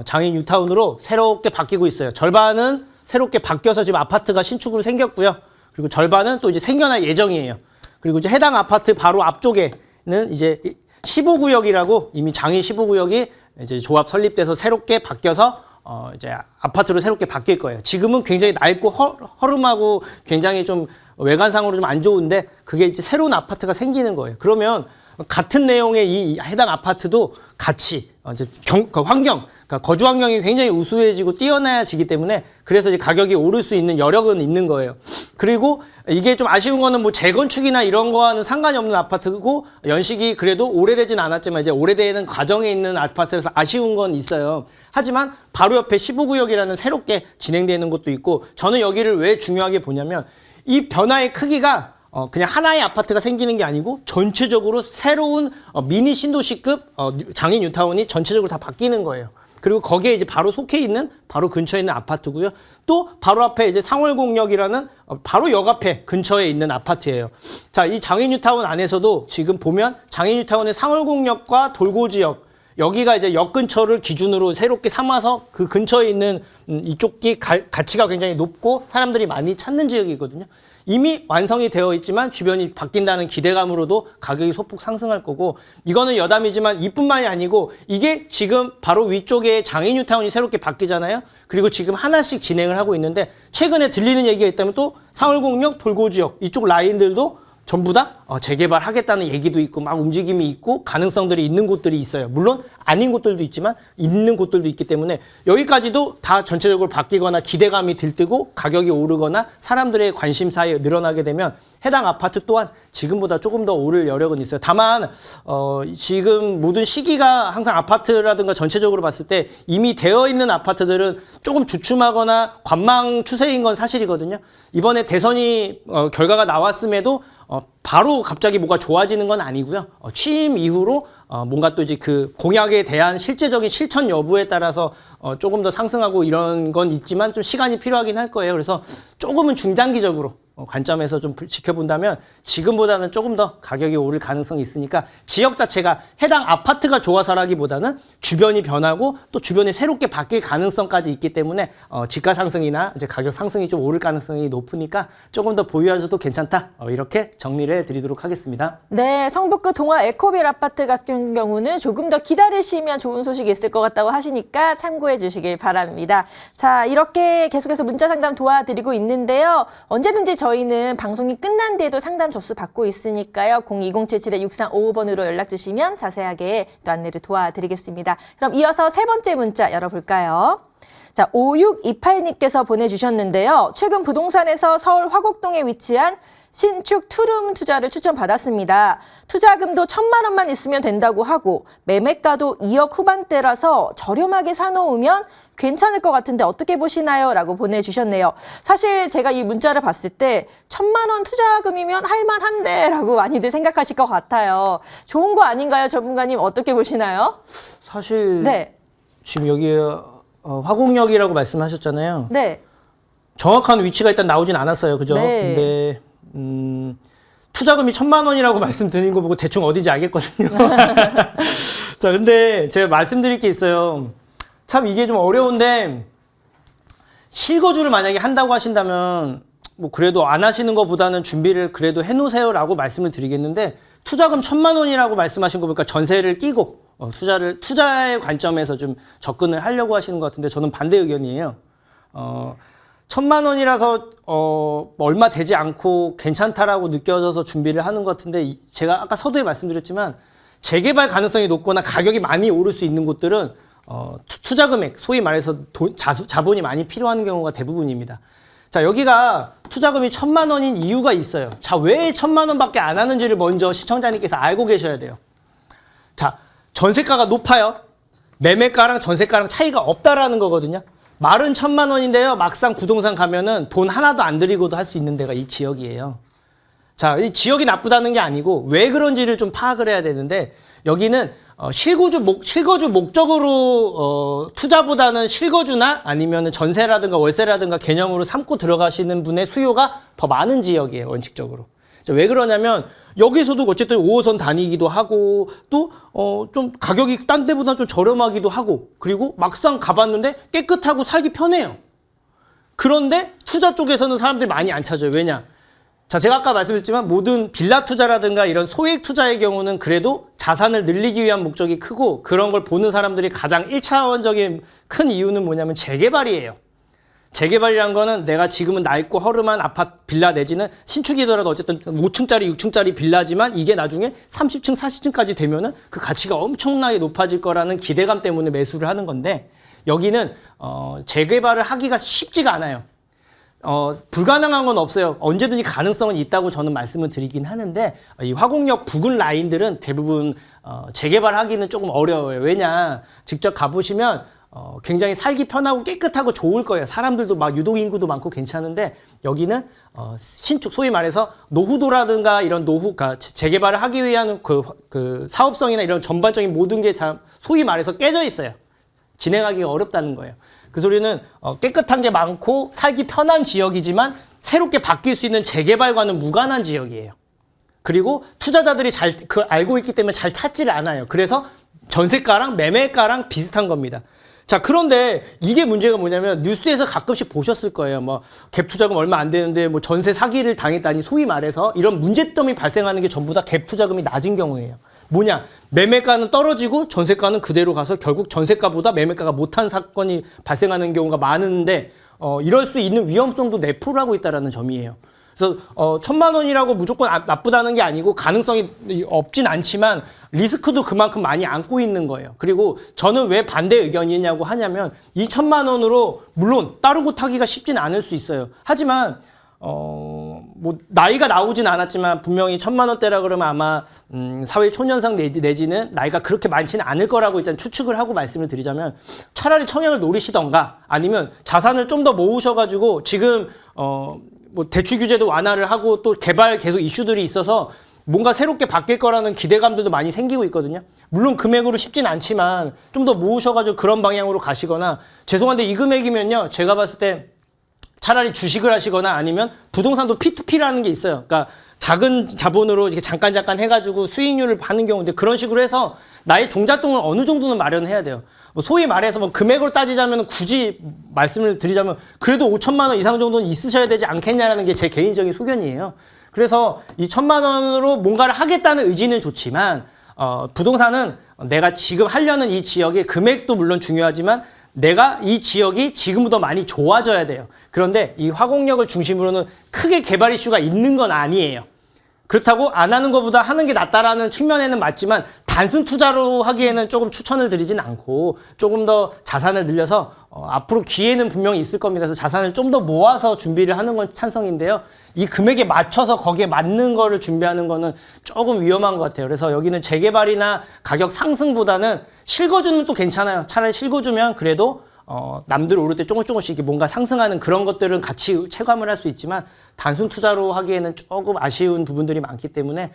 장인 뉴타운으로 새롭게 바뀌고 있어요. 절반은 새롭게 바뀌어서 지금 아파트가 신축으로 생겼고요. 그리고 절반은 또 이제 생겨날 예정이에요. 그리고 이제 해당 아파트 바로 앞쪽에는 이제 15구역이라고, 이미 장인 15구역이 이제 조합 설립돼서 새롭게 바뀌어서 이제 아파트로 새롭게 바뀔 거예요. 지금은 굉장히 낡고 허름하고 굉장히 좀 외관상으로 좀 안 좋은데 그게 이제 새로운 아파트가 생기는 거예요. 그러면 같은 내용의 이 해당 아파트도 같이 이제 그 환경, 그러니까 거주 환경이 굉장히 우수해지고 뛰어나지기 때문에 그래서 이제 가격이 오를 수 있는 여력은 있는 거예요. 그리고 이게 좀 아쉬운 거는 뭐 재건축이나 이런 거와는 상관이 없는 아파트고 연식이 그래도 오래되진 않았지만 이제 오래되는 과정에 있는 아파트라서 아쉬운 건 있어요. 하지만 바로 옆에 15구역이라는 새롭게 진행되는 것도 있고 저는 여기를 왜 중요하게 보냐면 이 변화의 크기가 그냥 하나의 아파트가 생기는 게 아니고 전체적으로 새로운 미니 신도시급 장인 뉴타운이 전체적으로 다 바뀌는 거예요. 그리고 거기에 이제 바로 속해 있는 바로 근처에 있는 아파트고요. 또 바로 앞에 이제 상월공역이라는 바로 역 앞에 근처에 있는 아파트예요. 자, 이 장인 뉴타운 안에서도 지금 보면 장인 뉴타운의 상월공역과 돌고지역 여기가 이제 역 근처를 기준으로 새롭게 삼아서 그 근처에 있는 이쪽이 가치가 굉장히 높고 사람들이 많이 찾는 지역이거든요. 이미 완성이 되어 있지만 주변이 바뀐다는 기대감으로도 가격이 소폭 상승할 거고 이거는 여담이지만 이뿐만이 아니고 이게 지금 바로 위쪽에 장인 뉴타운이 새롭게 바뀌잖아요. 그리고 지금 하나씩 진행을 하고 있는데 최근에 들리는 얘기가 있다면 또 상월공역, 돌고지역 이쪽 라인들도 전부 다 재개발하겠다는 얘기도 있고 막 움직임이 있고 가능성들이 있는 곳들이 있어요. 물론 아닌 곳들도 있지만 있는 곳들도 있기 때문에 여기까지도 다 전체적으로 바뀌거나 기대감이 들뜨고 가격이 오르거나 사람들의 관심사에 늘어나게 되면 해당 아파트 또한 지금보다 조금 더 오를 여력은 있어요. 다만 지금 모든 시기가 항상 아파트라든가 전체적으로 봤을 때 이미 되어 있는 아파트들은 조금 주춤하거나 관망 추세인 건 사실이거든요. 이번에 대선이 결과가 나왔음에도 바로 갑자기 뭐가 좋아지는 건 아니고요. 취임 이후로 뭔가 또 이제 그 공약에 대한 실제적인 실천 여부에 따라서 조금 더 상승하고 이런 건 있지만 좀 시간이 필요하긴 할 거예요. 그래서 조금은 중장기적으로 관점에서 좀 지켜본다면 지금보다는 조금 더 가격이 오를 가능성이 있으니까 지역 자체가 해당 아파트가 좋아서라기보다는 주변이 변하고 또 주변이 새롭게 바뀔 가능성까지 있기 때문에 지가 상승이나 이제 가격 상승이 좀 오를 가능성이 높으니까 조금 더 보유하셔도 괜찮다. 이렇게 정리를 해드리도록 하겠습니다. 네, 성북구 동화 에코빌 아파트 같은 경우는 조금 더 기다리시면 좋은 소식이 있을 것 같다고 하시니까 참고해 주시길 바랍니다. 자, 이렇게 계속해서 문자 상담 도와드리고 있는데요. 언제든지 저희는 방송이 끝난 뒤에도 상담 접수 받고 있으니까요. 02077-6355번으로 연락 주시면 자세하게 또 안내를 도와드리겠습니다. 그럼 이어서 세 번째 문자 열어볼까요? 자, 5628님께서 보내주셨는데요. 최근 부동산에서 서울 화곡동에 위치한 신축 투룸 투자를 추천받았습니다. 투자금도 1,000만 원만 있으면 된다고 하고 매매가도 2억 후반대라서 저렴하게 사놓으면 괜찮을 것 같은데 어떻게 보시나요? 라고 보내주셨네요. 사실 제가 이 문자를 봤을 때 1,000만 원 투자금이면 할만한데 라고 많이들 생각하실 것 같아요. 좋은 거 아닌가요? 전문가님 어떻게 보시나요? 사실 네. 지금 여기 화곡역이라고 말씀하셨잖아요. 네. 정확한 위치가 일단 나오진 않았어요. 그죠? 네. 근데 투자금이 1,000만 원이라고 말씀드린 거 보고 대충 어딘지 알겠거든요. 자, 근데 제가 말씀드릴 게 있어요. 참 이게 좀 어려운데 실거주를 만약에 한다고 하신다면 뭐 그래도 안 하시는 것보다는 준비를 그래도 해놓으세요라고 말씀을 드리겠는데 투자금 1,000만 원이라고 말씀하신 거 보니까 전세를 끼고 투자의 관점에서 좀 접근을 하려고 하시는 것 같은데 저는 반대 의견이에요. 1,000만 원이라서 얼마 되지 않고 괜찮다라고 느껴져서 준비를 하는 것 같은데 제가 아까 서두에 말씀드렸지만 재개발 가능성이 높거나 가격이 많이 오를 수 있는 곳들은 투자 금액, 소위 말해서 자본이 많이 필요한 경우가 대부분입니다. 자, 여기가 투자금이 1,000만 원인 이유가 있어요. 자, 왜 1,000만 원밖에 안 하는지를 먼저 시청자님께서 알고 계셔야 돼요. 자, 전세가가 높아요. 매매가랑 전세가랑 차이가 없다라는 거거든요. 말은 1,000만 원인데요. 막상 부동산 가면은 돈 하나도 안 들이고도 할 수 있는 데가 이 지역이에요. 자, 이 지역이 나쁘다는 게 아니고 왜 그런지를 좀 파악을 해야 되는데 여기는 실거주 목적으로 투자보다는 실거주나 아니면 전세라든가 월세라든가 개념으로 삼고 들어가시는 분의 수요가 더 많은 지역이에요. 원칙적으로. 왜 그러냐면 여기서도 어쨌든 5호선 다니기도 하고 또 좀 가격이 딴 데보다 좀 저렴하기도 하고 그리고 막상 가봤는데 깨끗하고 살기 편해요. 그런데 투자 쪽에서는 사람들이 많이 안 찾아요. 왜냐? 자, 제가 아까 말씀드렸지만 모든 빌라 투자라든가 이런 소액 투자의 경우는 그래도 자산을 늘리기 위한 목적이 크고 그런 걸 보는 사람들이 가장 1차원적인 큰 이유는 뭐냐면 재개발이에요. 재개발이란 거는 내가 지금은 낡고 허름한 아파트 빌라 내지는 신축이더라도 어쨌든 5층짜리 6층짜리 빌라지만 이게 나중에 30층 40층까지 되면은 그 가치가 엄청나게 높아질 거라는 기대감 때문에 매수를 하는 건데 여기는 재개발을 하기가 쉽지가 않아요. 불가능한 건 없어요. 언제든지 가능성은 있다고 저는 말씀을 드리긴 하는데 이 화곡역 부근 라인들은 대부분 재개발하기는 조금 어려워요. 왜냐 직접 가보시면 굉장히 살기 편하고 깨끗하고 좋을 거예요. 사람들도 막 유동인구도 많고 괜찮은데 여기는 신축 소위 말해서 노후도라든가 이런 노후가 재개발을 하기 위한 그 사업성이나 이런 전반적인 모든 게 다 소위 말해서 깨져 있어요. 진행하기가 어렵다는 거예요. 그 소리는 깨끗한 게 많고 살기 편한 지역이지만 새롭게 바뀔 수 있는 재개발과는 무관한 지역이에요. 그리고 투자자들이 잘 알고 있기 때문에 잘 찾지를 않아요. 그래서 전세가랑 매매가랑 비슷한 겁니다. 자, 그런데 이게 문제가 뭐냐면 뉴스에서 가끔씩 보셨을 거예요. 뭐 갭 투자금 얼마 안 되는데 뭐 전세 사기를 당했다니 소위 말해서 이런 문제점이 발생하는 게 전부 다 갭 투자금이 낮은 경우예요. 뭐냐? 매매가는 떨어지고 전세가는 그대로 가서 결국 전세가보다 매매가가 못한 사건이 발생하는 경우가 많은데 이럴 수 있는 위험성도 내포를 하고 있다는 점이에요. 그래서 1,000만 원이라고 무조건 나쁘다는 게 아니고 가능성이 없진 않지만 리스크도 그만큼 많이 안고 있는 거예요. 그리고 저는 왜 반대 의견이냐고 하냐면 이 1,000만 원으로 물론 다른 곳 하기가 쉽진 않을 수 있어요. 하지만 뭐 나이가 나오진 않았지만 분명히 1,000만 원대라 그러면 아마 사회 초년생 내지는 나이가 그렇게 많지는 않을 거라고 일단 추측을 하고 말씀을 드리자면 차라리 청약을 노리시던가 아니면 자산을 좀 더 모으셔가지고 지금 뭐 대출 규제도 완화를 하고 또 개발 계속 이슈들이 있어서 뭔가 새롭게 바뀔 거라는 기대감들도 많이 생기고 있거든요. 물론 금액으로 쉽진 않지만 좀 더 모으셔가지고 그런 방향으로 가시거나 죄송한데 이 금액이면요 제가 봤을 때 차라리 주식을 하시거나 아니면 부동산도 P2P라는 게 있어요. 그러니까 작은 자본으로 이렇게 잠깐 해가지고 수익률을 받는 경우인데 그런 식으로 해서 나의 종잣돈을 어느 정도는 마련해야 돼요. 뭐 소위 말해서 뭐 금액으로 따지자면 굳이 말씀을 드리자면 그래도 5,000만 원 이상 정도는 있으셔야 되지 않겠냐라는 게 제 개인적인 소견이에요. 그래서 이 1,000만 원으로 뭔가를 하겠다는 의지는 좋지만 부동산은 내가 지금 하려는 이 지역의 금액도 물론 중요하지만 내가 이 지역이 지금보다 많이 좋아져야 돼요. 그런데 이 화곡역을 중심으로는 크게 개발 이슈가 있는 건 아니에요. 그렇다고 안 하는 것보다 하는 게 낫다라는 측면에는 맞지만 단순 투자로 하기에는 조금 추천을 드리진 않고 조금 더 자산을 늘려서 앞으로 기회는 분명히 있을 겁니다. 그래서 자산을 좀 더 모아서 준비를 하는 건 찬성인데요. 이 금액에 맞춰서 거기에 맞는 거를 준비하는 거는 조금 위험한 것 같아요. 그래서 여기는 재개발이나 가격 상승보다는 실거주는 또 괜찮아요. 차라리 실거주면 그래도 남들 오를 때 조금씩 이렇게 뭔가 상승하는 그런 것들은 같이 체감을 할 수 있지만 단순 투자로 하기에는 조금 아쉬운 부분들이 많기 때문에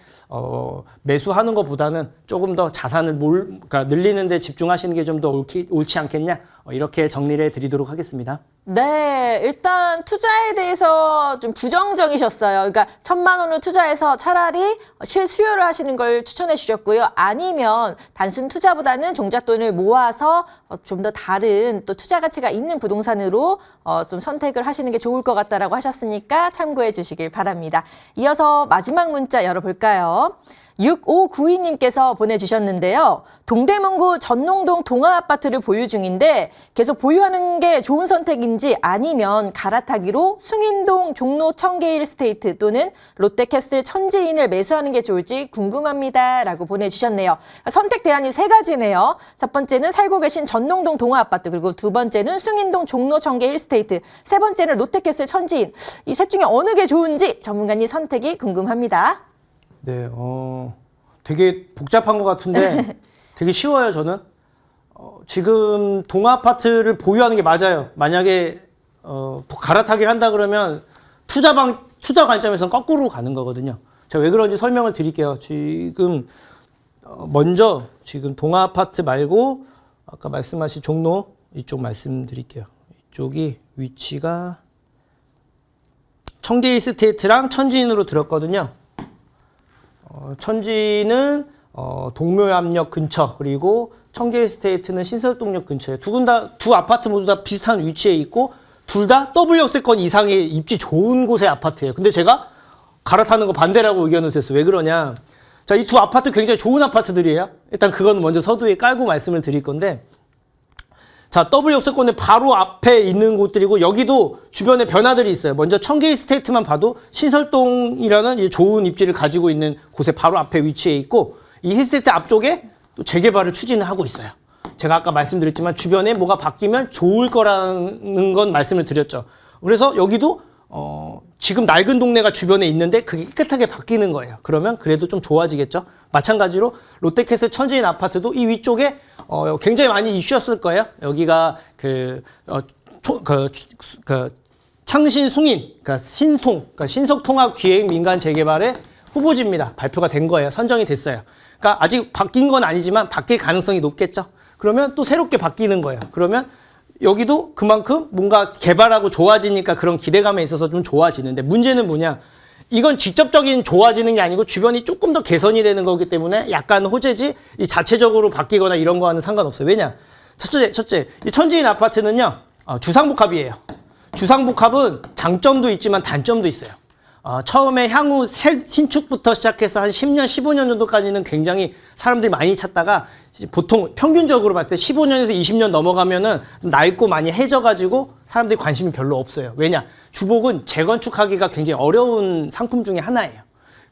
매수하는 것보다는 조금 더 자산을 그러니까 늘리는 데 집중하시는 게 좀 더 옳지 않겠냐 이렇게 정리를 해드리도록 하겠습니다. 네, 일단 투자에 대해서 좀 부정적이셨어요. 그러니까 1,000만 원을 투자해서 차라리 실수요를 하시는 걸 추천해 주셨고요. 아니면 단순 투자보다는 종잣돈을 모아서 좀 더 다른 또 투자 가치가 있는 부동산으로 좀 선택을 하시는 게 좋을 것 같다라고 하셨으니까 참고해 주시길 바랍니다. 이어서 마지막 문자 열어볼까요? 6592님께서 보내주셨는데요. 동대문구 전농동 동아아파트를 보유 중인데 계속 보유하는 게 좋은 선택인지 아니면 갈아타기로 숭인동 종로 청계일 스테이트 또는 롯데캐슬 천지인을 매수하는 게 좋을지 궁금합니다. 라고 보내주셨네요. 선택 대안이 세 가지네요. 첫 번째는 살고 계신 전농동 동아아파트 그리고 두 번째는 숭인동 종로 청계일 스테이트 세 번째는 롯데캐슬 천지인 이 셋 중에 어느 게 좋은지 전문가님 선택이 궁금합니다. 네, 되게 복잡한 것 같은데 되게 쉬워요, 저는. 지금 동아아파트를 보유하는 게 맞아요. 만약에, 갈아타기를 한다 그러면 투자 관점에서는 거꾸로 가는 거거든요. 제가 왜 그런지 설명을 드릴게요. 지금, 먼저 지금 동아아파트 말고 아까 말씀하신 종로 이쪽 말씀드릴게요. 이쪽이 위치가 청계일 스테이트랑 천지인으로 들었거든요. 천지는 동묘암역 근처 그리고 청계일 스테이트는 신설동역 근처에 두 아파트 모두 다 비슷한 위치에 있고 둘 다 더블 역세권 이상의 입지 좋은 곳의 아파트예요. 근데 제가 갈아타는 거 반대라고 의견을 냈어요. 왜 그러냐? 자, 이 두 아파트 굉장히 좋은 아파트들이에요. 일단 그건 먼저 서두에 깔고 말씀을 드릴 건데, 자, W 역세권의 바로 앞에 있는 곳들이고, 여기도 주변에 변화들이 있어요. 먼저 청계이스테이트만 봐도 신설동이라는 이 좋은 입지를 가지고 있는 곳에 바로 앞에 위치해 있고, 이 힐스테이트 앞쪽에 또 재개발을 추진을 하고 있어요. 제가 아까 말씀드렸지만 주변에 뭐가 바뀌면 좋을 거라는 건 말씀을 드렸죠. 그래서 여기도 지금 낡은 동네가 주변에 있는데 그게 깨끗하게 바뀌는 거예요. 그러면 그래도 좀 좋아지겠죠. 마찬가지로 롯데캐슬 천지인 아파트도 이 위쪽에 굉장히 많이 이슈였을 거예요. 여기가 창신 숭인, 그러니까 신속통합 기획 민간 재개발의 후보지입니다. 발표가 된 거예요. 선정이 됐어요. 그러니까 아직 바뀐 건 아니지만 바뀔 가능성이 높겠죠. 그러면 또 새롭게 바뀌는 거예요. 그러면 여기도 그만큼 뭔가 개발하고 좋아지니까 그런 기대감에 있어서 좀 좋아지는데, 문제는 뭐냐? 이건 직접적인 좋아지는 게 아니고 주변이 조금 더 개선이 되는 거기 때문에 약간 호재지, 이 자체적으로 바뀌거나 이런 거와는 상관없어요. 왜냐? 첫째, 이 천지인 아파트는요, 주상복합이에요. 주상복합은 장점도 있지만 단점도 있어요. 처음에 향후 신축부터 시작해서 한 10년, 15년 정도까지는 굉장히 사람들이 많이 찾다가 보통 평균적으로 봤을 때 15년에서 20년 넘어가면은 낡고 많이 해져가지고 사람들이 관심이 별로 없어요. 왜냐? 주복은 재건축하기가 굉장히 어려운 상품 중에 하나예요.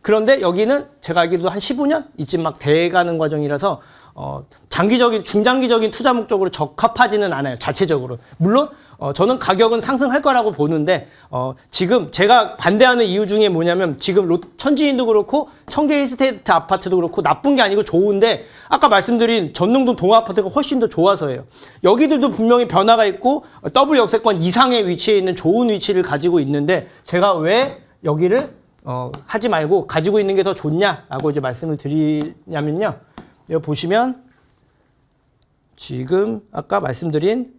그런데 여기는 제가 알기로도 한 15년 이쯤 막 돼가는 과정이라서 중장기적인 투자 목적으로 적합하지는 않아요. 자체적으로. 물론 저는 가격은 상승할 거라고 보는데, 지금 제가 반대하는 이유 중에 뭐냐면, 지금 천지인도 그렇고 청계이스테이트 아파트도 그렇고 나쁜 게 아니고 좋은데, 아까 말씀드린 전농동 동아아파트가 훨씬 더 좋아서예요. 여기들도 분명히 변화가 있고 W 역세권 이상의 위치에 있는 좋은 위치를 가지고 있는데, 제가 왜 여기를 하지 말고 가지고 있는 게 더 좋냐라고 이제 말씀을 드리냐면요. 여기 보시면 지금 아까 말씀드린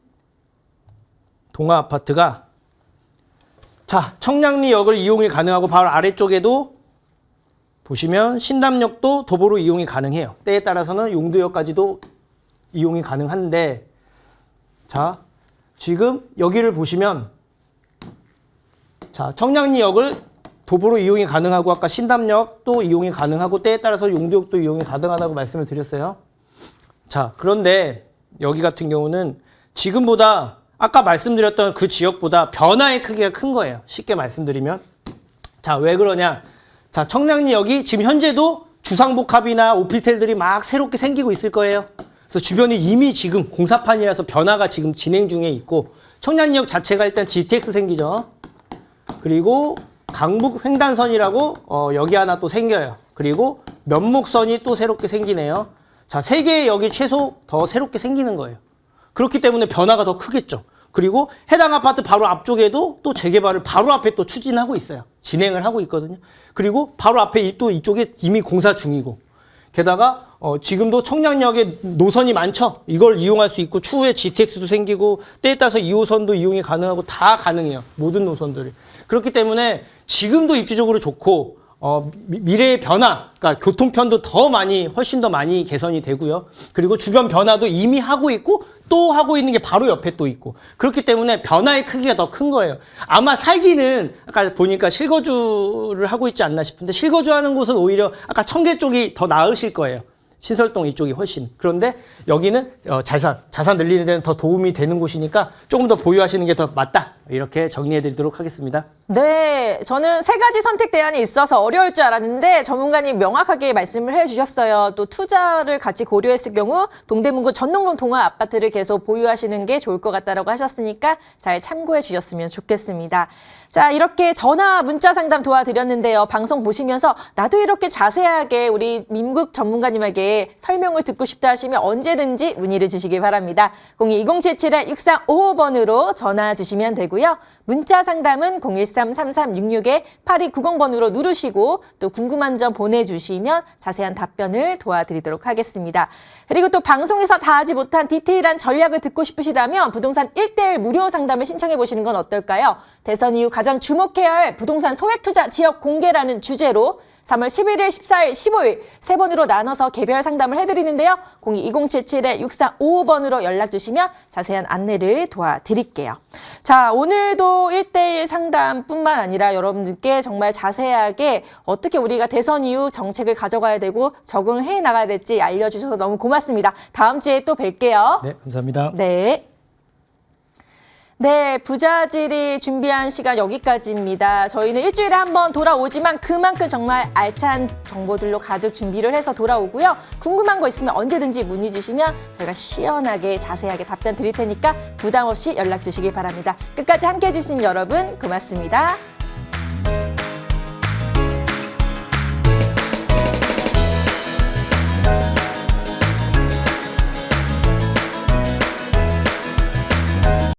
동아 아파트가, 자, 청량리역을 이용이 가능하고 바로 아래쪽에도 보시면 신담역도 도보로 이용이 가능해요. 때에 따라서는 용두역까지도 이용이 가능한데, 자, 지금 여기를 보시면, 자, 청량리역을 도보로 이용이 가능하고 아까 신담역도 이용이 가능하고 때에 따라서 용두역도 이용이 가능하다고 말씀을 드렸어요. 자, 그런데 여기 같은 경우는 지금보다 아까 말씀드렸던 그 지역보다 변화의 크기가 큰 거예요. 쉽게 말씀드리면. 자, 왜 그러냐? 자, 청량리역이 지금 현재도 주상복합이나 오피스텔들이 막 새롭게 생기고 있을 거예요. 그래서 주변이 이미 지금 공사판이라서 변화가 지금 진행 중에 있고, 청량리역 자체가 일단 GTX 생기죠. 그리고 강북 횡단선이라고 여기 하나 또 생겨요. 그리고 면목선이 또 새롭게 생기네요. 자, 3개의 역이 최소 더 새롭게 생기는 거예요. 그렇기 때문에 변화가 더 크겠죠. 그리고 해당 아파트 바로 앞쪽에도 또 재개발을 바로 앞에 또 추진하고 있어요. 진행을 하고 있거든요. 그리고 바로 앞에 또 이쪽에 이미 공사 중이고, 게다가 지금도 청량역에 노선이 많죠. 이걸 이용할 수 있고 추후에 GTX도 생기고 때에 따라서 2호선도 이용이 가능하고 다 가능해요. 모든 노선들이. 그렇기 때문에 지금도 입지적으로 좋고 미래의 변화, 그러니까 교통편도 훨씬 더 많이 개선이 되고요. 그리고 주변 변화도 이미 하고 있고 또 하고 있는 게 바로 옆에 또 있고, 그렇기 때문에 변화의 크기가 더 큰 거예요. 아마 살기는 아까 보니까 실거주를 하고 있지 않나 싶은데, 실거주하는 곳은 오히려 아까 청계 쪽이 더 나으실 거예요. 신설동 이쪽이 훨씬. 그런데 여기는 자산 늘리는 데는 더 도움이 되는 곳이니까 조금 더 보유하시는 게 더 맞다. 이렇게 정리해 드리도록 하겠습니다. 네, 저는 3가지 선택 대안이 있어서 어려울 줄 알았는데 전문가님 명확하게 말씀을 해주셨어요. 또 투자를 같이 고려했을 경우 동대문구 전농동 동아 아파트를 계속 보유하시는 게 좋을 것 같다라고 하셨으니까 잘 참고해 주셨으면 좋겠습니다. 자, 이렇게 전화 문자 상담 도와드렸는데요. 방송 보시면서 나도 이렇게 자세하게 우리 민국 전문가님에게 설명을 듣고 싶다 하시면 언제든지 문의를 주시기 바랍니다. 02-2077-6355번으로 전화 주시면 되고요. 문자 상담은 013-3366-8290번으로 누르시고 또 궁금한 점 보내주시면 자세한 답변을 도와드리도록 하겠습니다. 그리고 또 방송에서 다 하지 못한 디테일한 전략을 듣고 싶으시다면 부동산 1:1 무료 상담을 신청해 보시는 건 어떨까요? 대선 이후 가장 주목해야 할 부동산 소액 투자 지역 공개라는 주제로 3월 11일, 14일, 15일 3번으로 나눠서 개별 상담을 해드리는데요. 02-2077-6355번으로 연락 주시면 자세한 안내를 도와드릴게요. 자, 오늘도 1:1 상담 당뿐만 아니라 여러분들께 정말 자세하게 어떻게 우리가 대선 이후 정책을 가져가야 되고 적응을 해 나가야 될지 알려주셔서 너무 고맙습니다. 다음 주에 또 뵐게요. 네, 감사합니다. 네. 네, 부자질이 준비한 시간 여기까지입니다. 저희는 일주일에 한 번 돌아오지만 그만큼 정말 알찬 정보들로 가득 준비를 해서 돌아오고요. 궁금한 거 있으면 언제든지 문의 주시면 저희가 시원하게 자세하게 답변 드릴 테니까 부담 없이 연락 주시길 바랍니다. 끝까지 함께해 주신 여러분 고맙습니다.